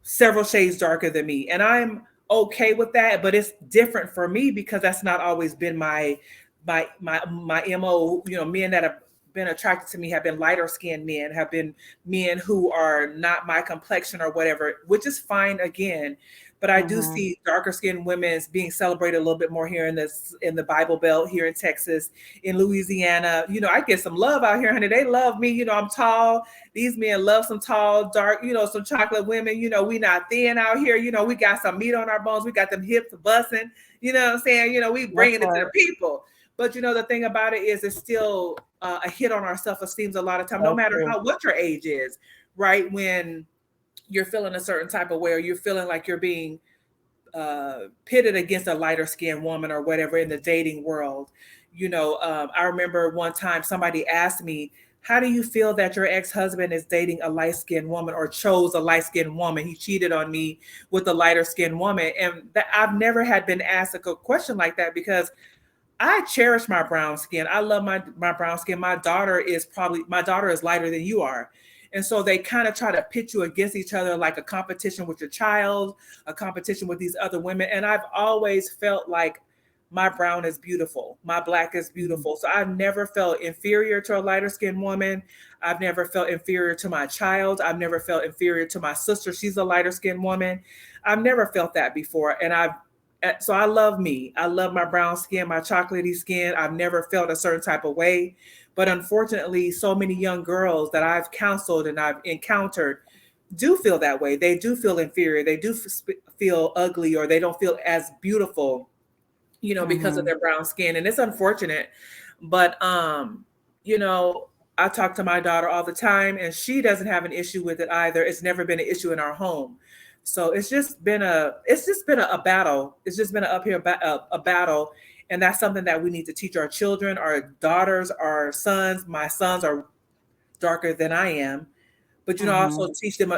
several shades darker than me. And I'm okay with that, but it's different for me because that's not always been my MO. Men that have been attracted to me have been lighter skinned men, have been men who are not my complexion or whatever, which is fine again. But I do mm-hmm, see darker skinned women being celebrated a little bit more here in the Bible Belt, here in Texas, in Louisiana. I get some love out here, honey. They love me. I'm tall. These men love some tall, dark, some chocolate women. We not thin out here. We got some meat on our bones. We got them hips busting. You know what I'm saying? We that's bringing it to right. the people. But the thing about it is, it's still a hit on our self esteem a lot of time, no That's matter true. what your age is, right? When you're feeling a certain type of way, or you're feeling like you're being pitted against a lighter skinned woman or whatever in the dating world. I remember one time somebody asked me, how do you feel that your ex-husband is dating a light-skinned woman or chose a light-skinned woman? He cheated on me with a lighter skinned woman. And I've never had been asked a question like that because I cherish my brown skin. I love my brown skin. My daughter is lighter than you are. And so they kind of try to pit you against each other like a competition with your child, a competition with these other women. And I've always felt like my brown is beautiful. My black is beautiful. So I've never felt inferior to a lighter skinned woman. I've never felt inferior to my child. I've never felt inferior to my sister. She's a lighter skinned woman. I've never felt that before. So I love me. I love my brown skin, my chocolatey skin. I've never felt a certain type of way. But unfortunately, so many young girls that I've counseled and I've encountered do feel that way. They do feel inferior. They do feel ugly, or they don't feel as beautiful, because of Mm-hmm, their brown skin. And it's unfortunate. But you know, I talk to my daughter all the time and she doesn't have an issue with it either. It's never been an issue in our home. So it's just been a battle. It's just been an uphill a battle. And that's something that we need to teach our children, our daughters, our sons. My sons are darker than I am, but mm-hmm, also teach them.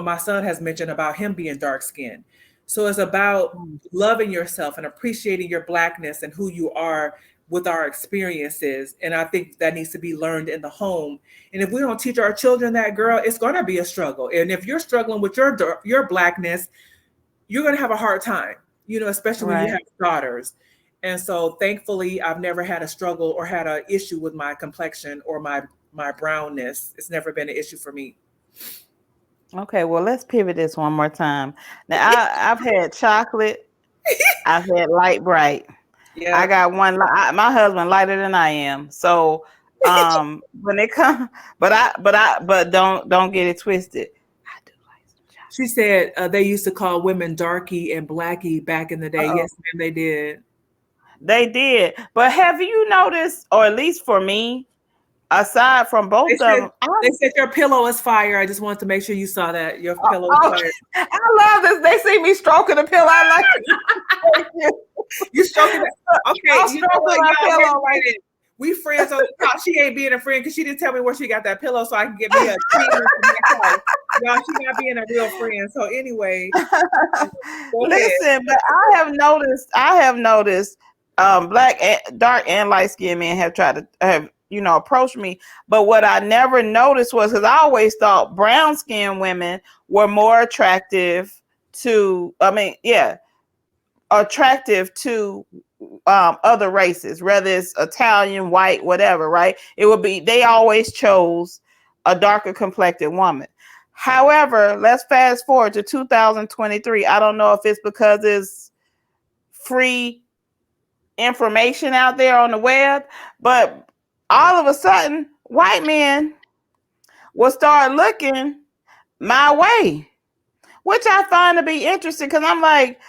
My son has mentioned about him being dark skinned. So it's about mm, loving yourself and appreciating your blackness and who you are with our experiences. And I think that needs to be learned in the home. And if we don't teach our children that, girl, it's going to be a struggle. And if you're struggling with your blackness, you're going to have a hard time, especially when you right. have daughters. And so thankfully, I've never had a struggle or had an issue with my complexion or my brownness. It's never been an issue for me. Okay, well, let's pivot this one more time. Now, I've had chocolate. I've had light bright. I Yeah. got one. My husband lighter than I am. So, when it comes, but don't get it twisted. I do like some She said they used to call women darky and blacky back in the day. chocolate. Yes, ma'am, they did. They did. But have you noticed, or at least for me, aside from They both of said them, they said your pillow is fire. I just wanted to make sure you saw that. Your pillow is oh, fire. I love this. They see me stroking the pillow. I like it. You stroking it. Okay, I'm you know stroking what, my y'all? Wait pillow a like minute. We friends on the couch. She ain't being a friend because she didn't tell me where she got that pillow so I can get me a treatment for my couch. Y'all, she not being a real friend. So anyway, go ahead. Listen, but I have noticed, black and dark and light skinned men have tried to have, approach me. But what I never noticed was, because I always thought brown skinned women were more attractive to, attractive to other races, whether it's Italian, white, whatever, right? It would be, they always chose a darker complected woman. However, let's fast forward to 2023. I don't know if it's because it's free information out there on the web, but all of a sudden, white men will start looking my way, which I find to be interesting, because I'm like,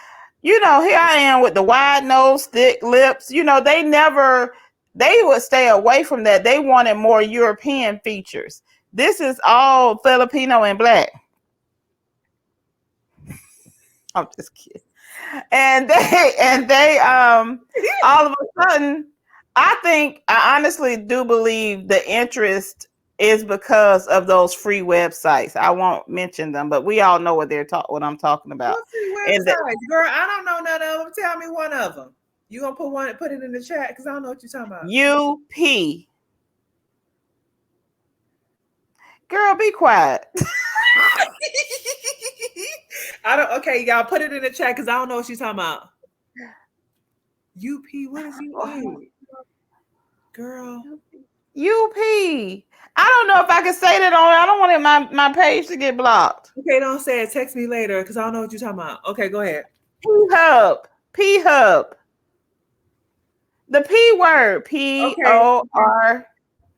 here I am with the wide nose, thick lips. They would stay away from that. They wanted more European features. This is all Filipino and black. I'm just kidding. And they all of a sudden, I honestly do believe the interest is because of those free websites. I won't mention them, but we all know what I'm talking about. What free websites, girl? I don't know none of them. Tell me one of them. You gonna put it in the chat, because I don't know what you're talking about. UP. Girl, be quiet. Okay, y'all put it in the chat, because I don't know what she's talking about. UP, what is UP? Girl. UP. I don't know if I can say that on. I don't want my page to get blocked. Okay, don't say it. Text me later, because I don't know what you're talking about. Okay, go ahead. P Hub. The P word. POR.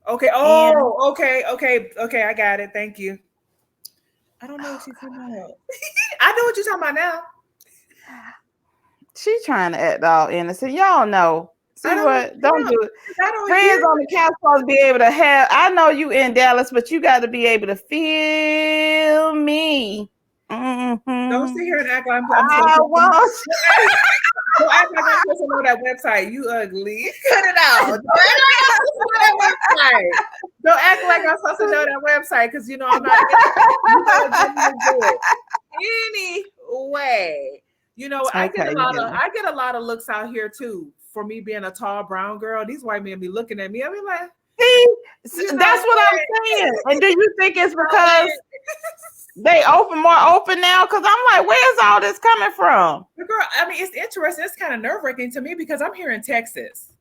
Okay. Oh, okay. I got it. Thank you. I don't know what she's talking about. I know what you're talking about now. She's trying to act all innocent. Y'all know. See what? Don't do it. Friends on the couch supposed to be able to have. I know you in Dallas, but you got to be able to feel me. Mm-hmm. Don't sit here and act like I'm Don't act like I'm supposed to know that website. You ugly. Cut it out. Don't act like I'm supposed to know that website, because I'm not. Anyway, I get a lot of looks out here too. For me being a tall brown girl, these white men be looking at me. I be like, see, that's what I'm saying. And do you think it's because they more open now? Because I'm like, where's all this coming from? Girl, I mean, it's interesting. It's kind of nerve-wracking to me, because I'm here in Texas,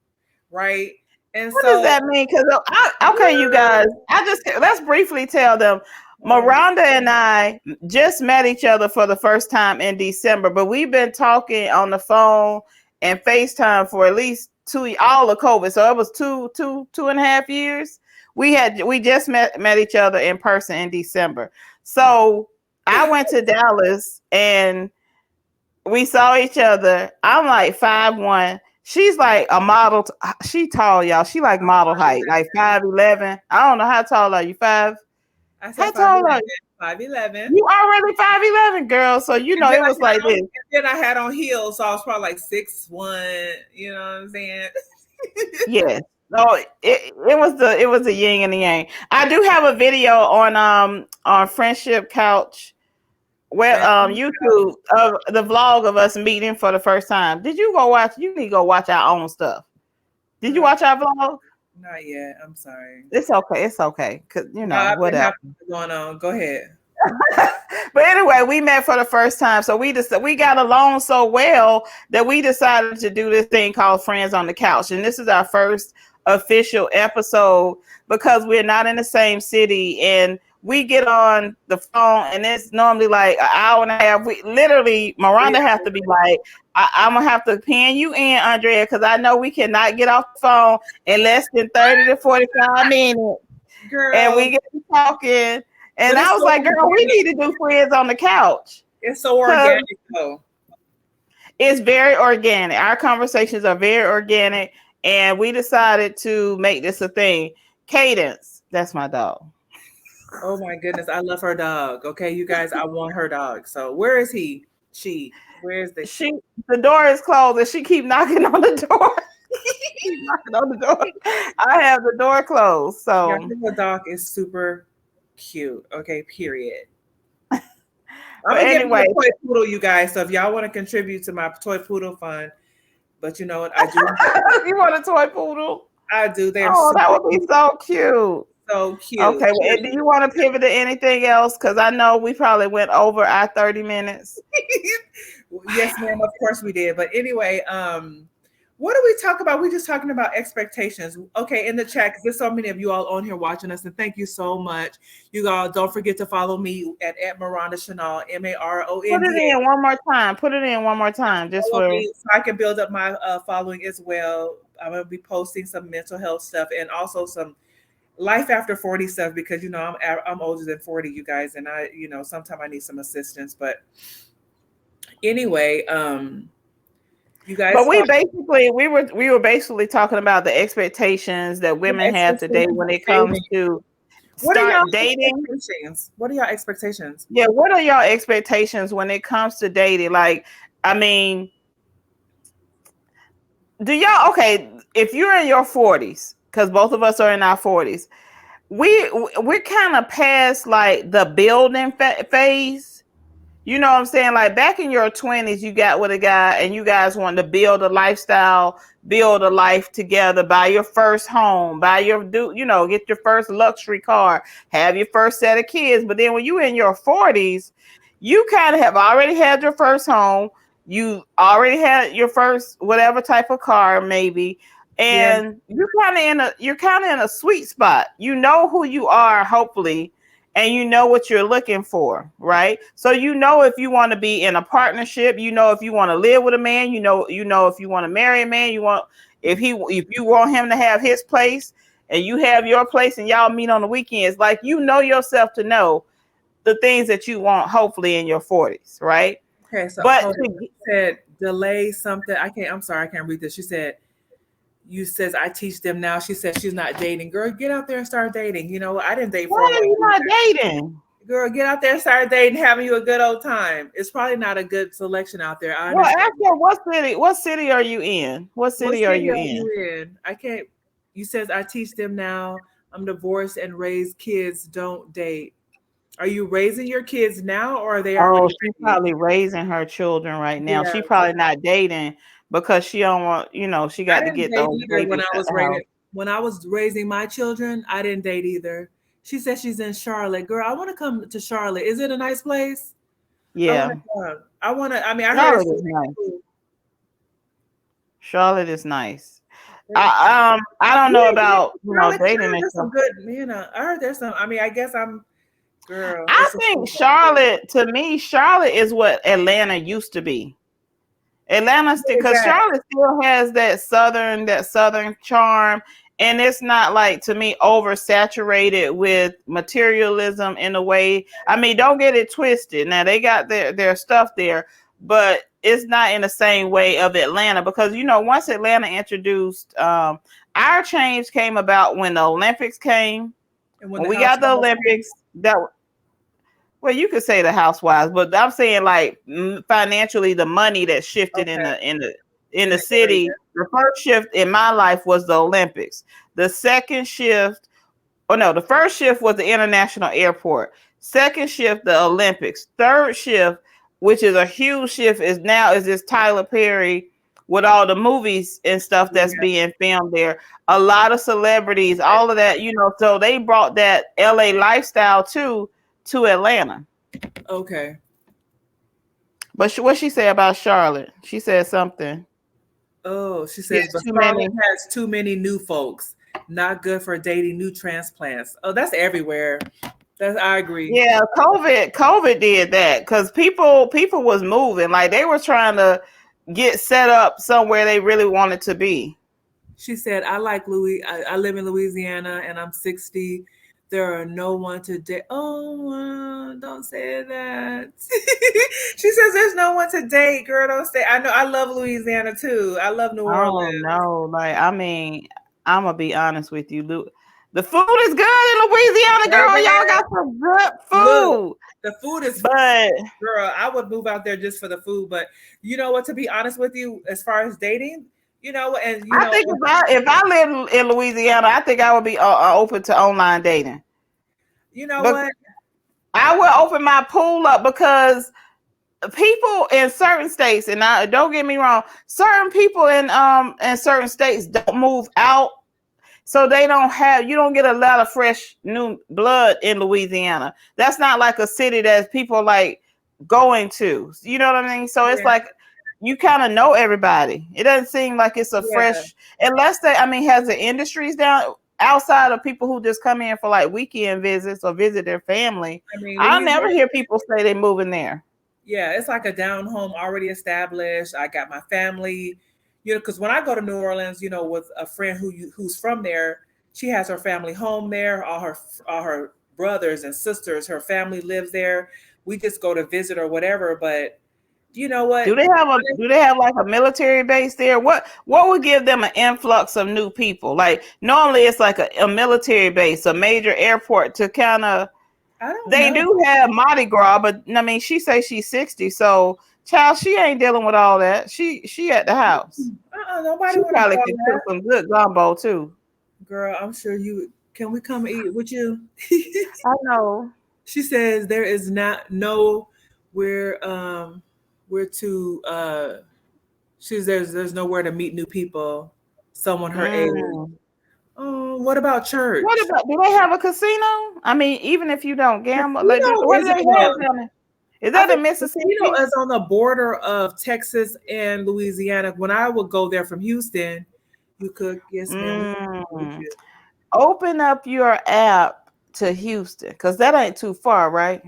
right? And what does that mean? Because okay, you guys, let's briefly tell them. Maronda and I just met each other for the first time in December, but we've been talking on the phone and FaceTime for at least all of COVID. So it was 2.5 years. We just met each other in person in December. So I went to Dallas and we saw each other. I'm like 5'1". She's like a model. She tall, y'all. She like model height, like 5'11". I don't know, how tall are you? How tall are you? 5'11". You already 5'11", girl. So it was like this. And then I had on heels, so I was probably like 6'1". You know what I'm saying? Yes. No, it was the yin and the yang. I do have a video on Friendship Couch, where YouTube, of the vlog of us meeting for the first time. Did you go watch? You need to go watch our own stuff. Did you watch our vlog? Not yet. I'm sorry. It's okay. Cause whatever going on. Go ahead. But anyway, we met for the first time, so we got along so well that we decided to do this thing called Friends on the Couch, and this is our first official episode because we're not in the same city, and we get on the phone, and it's normally like an hour and a half. We literally, Maronda has to be like, I'm gonna have to pin you in, Andrea, because I know we cannot get off the phone in less than 30 to 45 minutes. Girl. And we get to talking. And I was like, girl, we need to do Friends on the Couch. It's so organic, though. It's very organic. Our conversations are very organic. And we decided to make this a thing. Cadence, that's my dog. Oh, my goodness. I love her dog. Okay, you guys, I want her dog. So where is he? Where's the door is closed and she keep knocking on the door. Keep knocking on the door. I have the door closed. So the dog is super cute. Okay, period. I'm anyway, a toy poodle, you guys. So if y'all want to contribute to my toy poodle fund, but you know what, I do. You want a toy poodle? I do. They're Oh, super that would be cute. so cute. So cute. Okay, well, do you want to pivot to anything else? Because I know we probably went over our 30 minutes. Yes, ma'am. Of course we did. But anyway, what do we talk about? We're just talking about expectations. Okay, in the chat, because there's so many of you all on here watching us, and thank you so much. You all don't forget to follow me at Maronda Chanel, Put it Maronda. in one more time. Put it in one more time, just Follow for. me so I can build up my following as well. I'm gonna be posting some mental health stuff and also some life after 40 stuff because I'm older than 40, you guys, and I sometimes I need some assistance. But anyway, you guys But we follow basically we were basically talking about the expectations that the women have today expectations when of it comes dating. to What are y'all start dating. expectations? What are y'all expectations? Yeah, what are your expectations when it comes to dating? Like, I mean, do y'all okay? If you're in your 40s, because both of us are in our 40s, we're kind of past like the building phase. You know what I'm saying? Like back in your 20s, you got with a guy and you guys wanted to build a lifestyle, build a life together, buy your first home, get your first luxury car, have your first set of kids. But then when you in your 40s, you kind of have already had your first home. You already had your first whatever type of car, maybe, Yeah. and you're kind of in a sweet spot. You know who you are, hopefully, and you know what you're looking for, right? So you know if you want to be in a partnership, you know if you want to live with a man, you know if you want to marry a man, if you want him to have his place and you have your place and y'all meet on the weekends, like you know yourself to know the things that you want hopefully in your 40s, right? Okay, so But hold on. You said delay something. I'm sorry, I can't read this. She said you says I teach them now. She said she's not dating. Girl, get out there and start dating. You know what? I didn't date for a why are while you not either. dating? Girl, get out there and start dating, having you a good old time. It's probably not a good selection out there. I Well, understand. after what city are you in? What What city are city you are in? you in? I can't. You says I teach them now. I'm divorced and raise kids. Don't date. Are you raising your kids now, or are they Oh, already she's raised? probably raising her children right now. Yeah, She probably not dating because she don't want, she I got to didn't get date those either babies at the house. when I was raising my children. I didn't date either. She said she's in Charlotte. Girl, I want to come to Charlotte. Is it a nice place? I want to Yeah, come. I want to. I mean, I heard it's Charlotte is really nice. cool. Charlotte is nice. Very cool. I don't know about Charlotte, I dating heard and there's some stuff. good. I heard there's some. I mean, I guess I'm girl. I It's a think Charlotte, to me, Charlotte is what Atlanta used to be. Atlanta, what is because that? Charlotte still has that southern charm, and it's not like to me oversaturated with materialism in a way. I mean, don't get it twisted. Now they got their stuff there, but it's not in the same way of Atlanta because once Atlanta introduced our change came about when the Olympics came. And when When the we got the housewives came. Olympics, well, you could say the housewives, but I'm saying like financially, the money that shifted in Okay, the in the area. city. The first shift in my life was the Olympics. The second shift, oh no, the first shift was the international airport. Second shift, the Olympics. Third shift, which is a huge shift, is this Tyler Perry with all the movies and stuff that's Yeah. being filmed there. A lot of celebrities, all of that, so they brought that LA lifestyle to Atlanta. Okay. But what she said about Charlotte? She said something. Oh, she She says, has but too Charlotte many. has too many new folks. Not good for dating new transplants. Oh, that's everywhere. I agree. Yeah, COVID did that because people was moving, like they were trying to get set up somewhere they really wanted to be. She said, I like Louis. I live in Louisiana and I'm 60. There are no one to date. Oh, don't say that. She says there's no one to date. Girl, don't say. I know. I love Louisiana too. I love New Oh Orleans. no, like I mean, I'm gonna be honest with you, Luke. The food is good in Louisiana, girl. Y'all Baby, got some good look, food, the food is but girl. I would move out there just for the food. But you know what? To be honest with you, as far as dating, I think if I lived in Louisiana, I think I would be open to online dating. you know But what? I would open my pool up because people in certain states, don't get me wrong, certain people in certain states don't move out. So you don't get a lot of fresh new blood in Louisiana. That's not like a city that people like going to. You know what I mean? So it's Yeah, like you kind of know everybody. It doesn't seem like it's a yeah. fresh, unless has the industries down outside of people who just come in for like weekend visits or visit their family. I mean, I Louisiana. never hear people say they moving there. Yeah, it's like a down home already established. I got my family, because when I go to New Orleans, with a friend who's from there, she has her family home there. All her brothers and sisters, her family lives there. We just go to visit or whatever. But you know what? Do they have like a military base there? What would give them an influx of new people? Like normally it's like a military base, a major airport to kind of. I don't They know. do have Mardi Gras, but I mean, she say she's 60, so child, she ain't dealing with all that. She at the house. Nobody She want to do probably all can cook that, some good gumbo too. girl. I'm sure you. Can we come eat with you? I know. She says there is not no we're to she's there's nowhere to meet new people, someone her age. Mm. Oh, what about What church? about? Do they have a casino? I mean, even if you don't gamble, like Casino what do is they on have the down there? Is I that in think Casino Mississippi? is on the border of Texas and Louisiana. When I would go there from Houston, you could, yes, ma'am, we can go with Mm. you. Open up your app to Houston, because that ain't too far, right?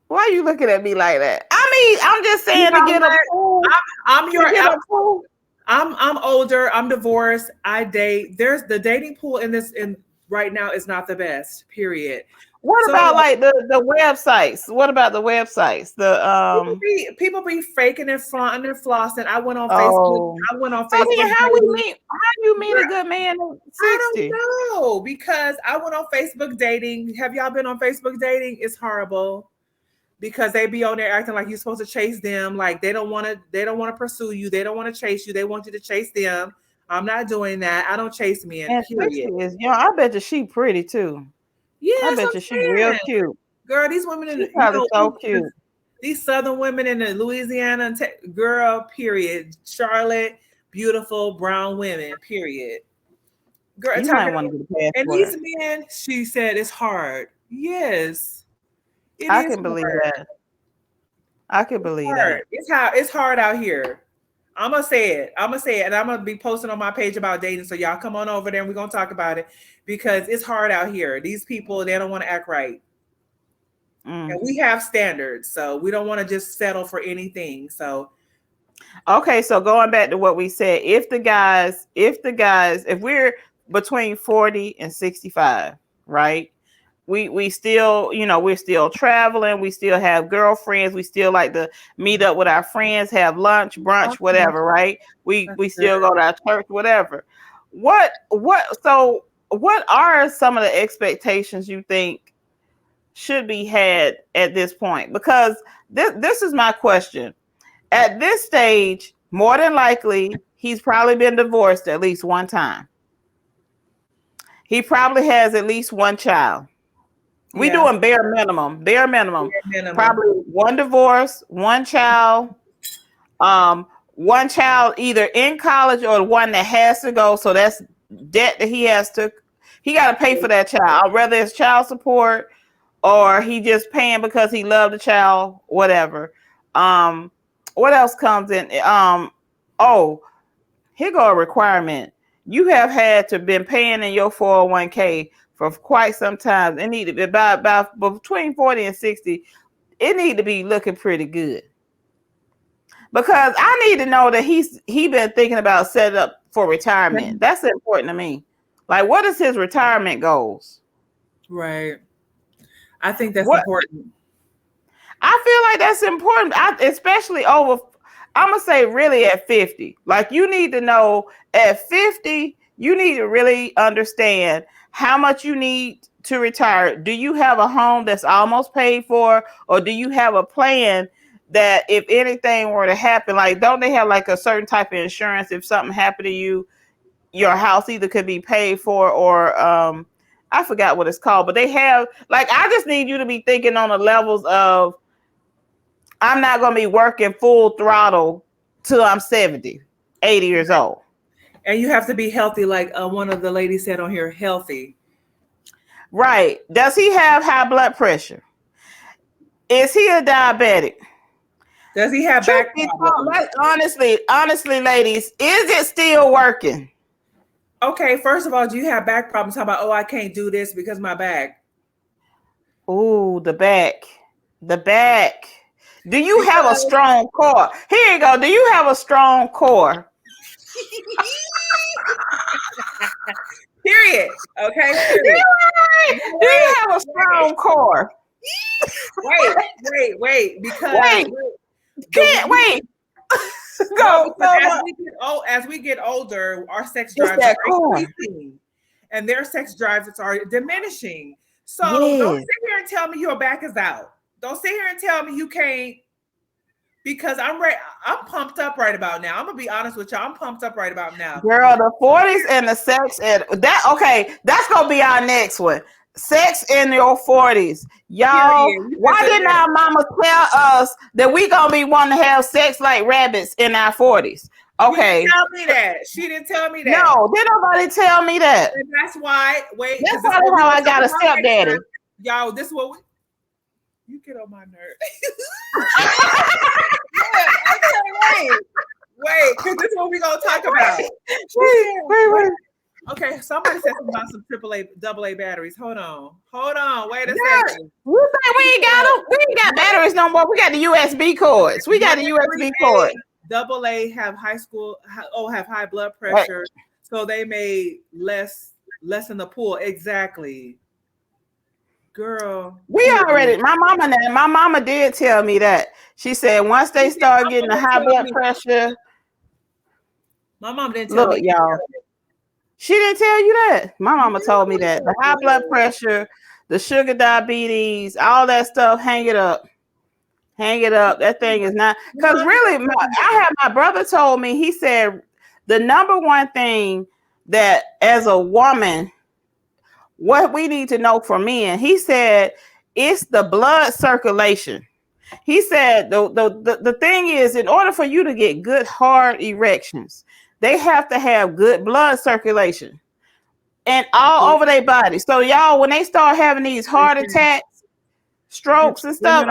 Why are you looking at me like that? I mean, I'm just You saying to know get a what? pool. I'm To your get a pool. I'm older. I'm divorced. I date. There's the dating pool in right now is not the best. Period. What So about like the websites? What about the websites? The people be faking and flaunting and flossing. I went on Facebook. oh. I went on So then Facebook how we dating. meet? How do you meet Girl, a good man at I don't 60? know because I went on Facebook dating. Have y'all been on Facebook dating? It's horrible because they be on there acting like you're supposed to chase them. Like they don't want to pursue you. They don't want to chase you. They want you to chase them. I'm not doing that. I don't chase men. And Period. 60 is young. I bet you she pretty too. I Yes, bet I'm you she real saying, cute. girl, these women in She probably so cute. these southern women in the Louisiana girl, period. Charlotte, beautiful brown women, period. Girl, You talking might about, want to get a and these passport. men, she said, it's hard. Yes, it I is can believe hard. that. I can It's believe hard. that. It's hard out here. I'm gonna say it. I'm gonna say it, and I'm gonna be posting on my page about dating. So y'all come on over there, and we're gonna talk about it because it's hard out here. These people, they don't want to act right, and Mm. we have standards, so we don't want to just settle for anything. So Okay, so going back to what we said, if we're between 40 and 65, right? We still, we're still traveling, we still have girlfriends, we still like to meet up with our friends, have lunch, brunch, okay, whatever, right? that's We good. still go to our church, whatever. What are some of the expectations you think should be had at this point? Because this is my question. At this stage, more than likely, he's probably been divorced at least one time. He probably has at least one child. We Yeah, doing bare minimum. bare minimum. Probably one divorce, um, one child either in college or one that has to go. So that's debt that he got to pay for that child, whether it's child support or he just paying because he loved the child, whatever. What else comes in? Oh, here go a requirement. You have had to been paying in your 401k for quite some time. It need to be about between 40 and 60. It need to be looking pretty good. Because I need to know that he been thinking about setting up for retirement. That's important to me. Like, what is his retirement goals? Right. I think that's What important. I feel like that's important, especially over. I'm gonna say really at 50. Like you need to know at 50, you need to really understand how much you need to retire. Do you have a home that's almost paid for, or do you have a plan that if anything were to happen, like don't they have like a certain type of insurance if something happened to you, your house either could be paid for or I forgot what it's called, but they have like I just need you to be thinking on the levels of I'm not going to be working full throttle till I'm 70, 80 years old. And you have to be healthy, like one of the ladies said on here, healthy. Right. Does he have high blood pressure? Is he a diabetic? Does he have Truth back be told, problems? honestly, ladies, is it still working? Okay, first of all, do you have back problems? How about, oh, I can't do this because my back? Ooh, the back. The back. Do you have a Because strong core? Here you go. Do you have a strong core? period. Okay, period. Do you Wait, have a strong core? wait. Because Wait, can't the wait. no, Go, because go, as go. we get older, our sex It's drives that are core. increasing, and their sex drives are diminishing. So don't Yes. sit here and tell me your back is out. Don't sit here and tell me you can't, because I'm ready. I'm pumped up right about now. I'm gonna be honest with y'all. I'm pumped up right about now. Girl, the 40s and the sex and that okay, that's gonna be our next one. Sex in your 40s. Y'all, Period. You why just sit didn't there. our mama tell us that we gonna be wanting to have sex like rabbits in our 40s? She didn't Okay. tell me that. She didn't tell me that. No, did nobody tell me that? And that's why, wait, That's because this is probably what we're how gonna I talk got a about next time. stepdaddy. Y'all, this is what we, you get on my nerve. Wait, because this is what we're gonna talk about. She said, wait. Wait. Okay, somebody said something about some AAA, AA batteries. Hold on, wait a Girl, second. you think we ain't got them? We ain't got batteries no more. We got the USB cords. We got the USB cord. AA have have high blood Right. pressure, so they made lessen the pool. Exactly, girl. We Period. already, my mama did tell me that. She said once they She did- start My getting the mom high didn't tell blood me. pressure, My mom didn't tell look, me. y'all, she didn't tell you that. My mama told me that. The high blood pressure, the sugar diabetes, all that stuff, hang it up. Hang it up. That thing is not, because really, I had my brother told me, he said the number one thing that as a woman, what we need to know for men, he said, it's the blood circulation. He said the thing is, in order for you to get good hard erections, they have to have good blood circulation and all over their body. So y'all, when they start having these heart attacks, strokes and stuff,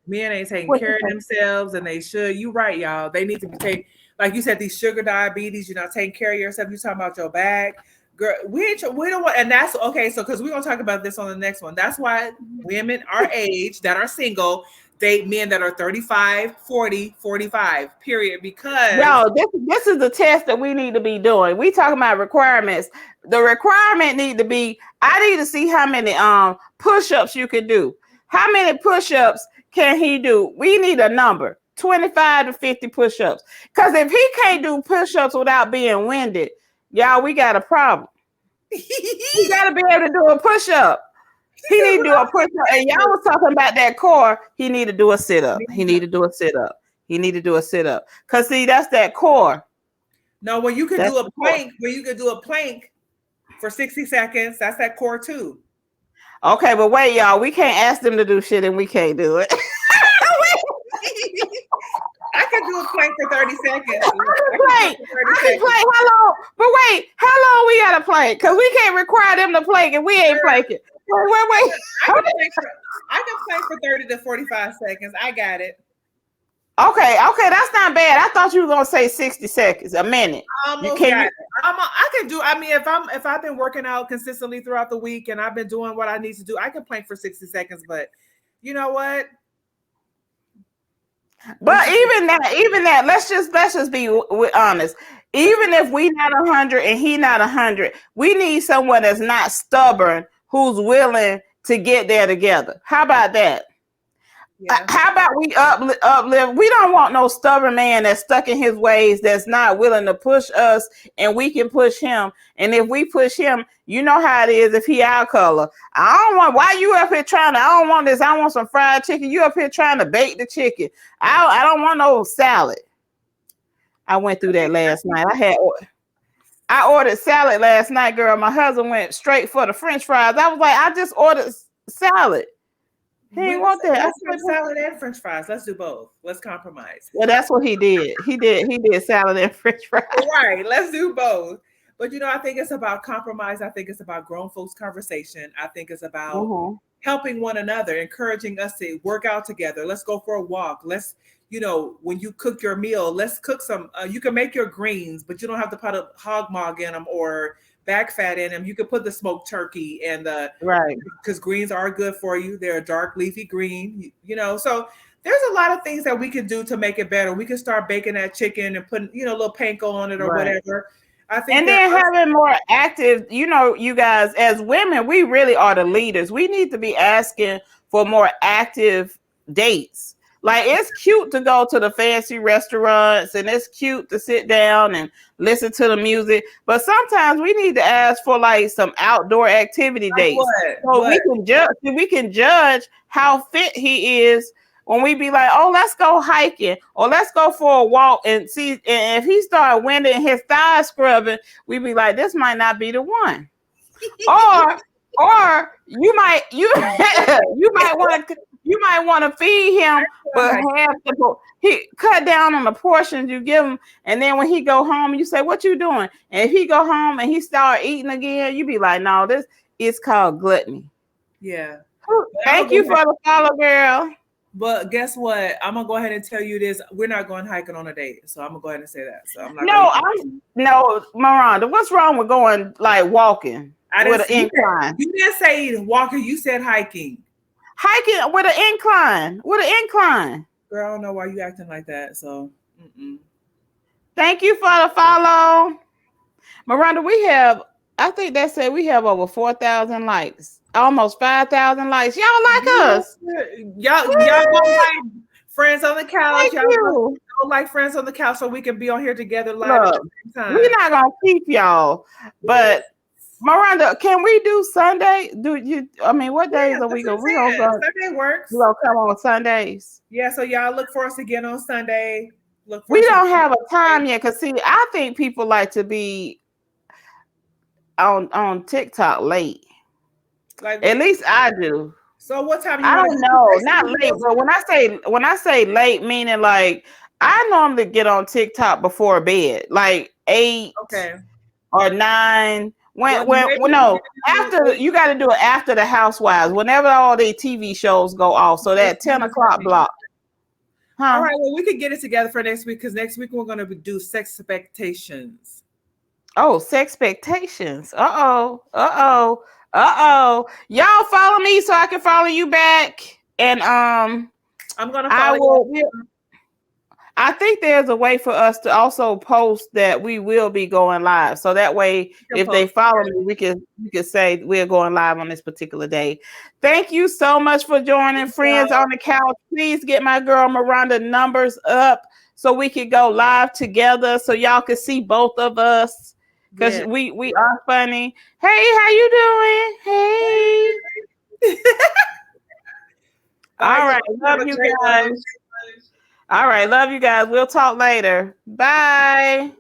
Men ain't taking care of themselves, and they should. You right, y'all. They need to be taking, like you said, these sugar diabetes. You're not taking care of yourself. You talking about your back, girl. We don't want, and that's okay. So, because we're gonna talk about this on the next one. That's why women our age that are single date men that are 35, 40, 45. Period. Because yo, this is the test that we need to be doing. We talking about requirements. The requirement need to be, I need to see how many push-ups you can do. How many push-ups can he do? We need a number. 25 to 50 push-ups. Because if he can't do push-ups without being winded, y'all, we got a problem. He gotta be able to do a push-up. He need to do a push-up. And y'all was talking about that core. He need to do a sit-up. He need to do a sit-up. He need to do a sit-up. Because see, that's that core. no, when you could That's do a the core. plank, for 60 seconds, that's that core too. Okay, but wait, y'all. We can't ask them to do shit and we can't do it. I could do a plank for 30 seconds. I can play. How long? But wait, how long we gotta play? Because we can't require them to play and we ain't playing. Wait. I can plank for 30 to 45 seconds. I got it. Okay, that's not bad. I thought you were gonna say 60 seconds, a minute. I almost got it. I can do. I mean, if I've been working out consistently throughout the week and I've been doing what I need to do, I can plank for 60 seconds. But you know what? But even that, let's just be honest. Even if we not 100 and he not 100, we need someone that's not stubborn, who's willing to get there together. How about that? Yeah. How about we uplift? We don't want no stubborn man that's stuck in his ways, that's not willing to push us, and we can push him. And if we push him, you know how it is. If he our color, I don't want. Why you up here trying to? I don't want this. I want some fried chicken. You up here trying to bake the chicken. I don't want no salad. I went through that last night. I ordered salad last night, girl. My husband went straight for the French fries. I was like, I just ordered salad. He ain't want that. I Let's have said, salad and French fries. Let's do both. Let's compromise. well, that's what he did. He did salad and French fries. Right. Let's do both. But I think it's about compromise. I think it's about grown folks conversation. I think it's about Mm-hmm. helping one another, encouraging us to work out together. Let's go for a walk. When you cook your meal, let's cook some. You can make your greens, but you don't have to put a hog mog in them or back fat in them. You can put the smoked turkey and the Right. because greens are good for you. They're a dark leafy green, So there's a lot of things that we can do to make it better. We can start baking that chicken and putting, a little panko on it or Right. whatever. I think And there then are having more active, you guys, as women, we really are the leaders. We need to be asking for more active dates. Like, it's cute to go to the fancy restaurants and it's cute to sit down and listen to the music. But sometimes we need to ask for like some outdoor activity like dates. what? So we can judge how fit he is when we be like, oh, let's go hiking or let's go for a walk and see. And if he start winding his thighs scrubbing, we be like, this might not be the one. Or you might you might want to feed him, but he cut down on the portions you give him, and then when he go home, you say, "What you doing?" And if he go home and he start eating again, you be like, "No, this is called gluttony." Yeah. Thank you for the follow, girl. But guess what? I'm gonna go ahead and tell you this. We're not going hiking on a date. So I'm gonna go ahead and say that. So I'm not No, Maronda, what's wrong with going like walking with an incline? You didn't say walking, you said hiking. Hiking with an incline. With an incline. Girl, I don't know why you acting like that. So Thank you for the follow. Maronda, I think they said we have over 4,000 likes. Almost 5,000 likes. Y'all like us. Y'all don't like friends on the couch. Thank you. Don't like friends on the couch so we can be on here together live Look, at the same time. we're not gonna keep y'all, but Maronda, can we do Sunday? What days are we going? Sunday works. We gonna come on Sundays. Yeah, so y'all look for us again on Sunday. We don't have a time yet, because see, I think people like to be on TikTok late. Like, at least I do. So what time? I don't know, not late, but when I say late, meaning like I normally get on TikTok before bed, like 8 or 9. After you got to do it after the Housewives, whenever all the TV shows go off, so that 10 o'clock block. All right, well, we could get it together for next week because next week we're going to do sex expectations. Oh, sex expectations. Uh-oh. Y'all follow me so I can follow you back. And I'm going to follow you. I think there's a way for us to also post that we will be going live. So that way, if they follow me, we can say we're going live on this particular day. Thank you so much for joining Friends on the Couch. Please get my girl Maronda numbers up so we can go live together so y'all can see both of us. Because we are funny. Hey, how you doing? Hey. All right. Love you guys. All right. Love you guys. We'll talk later. Bye.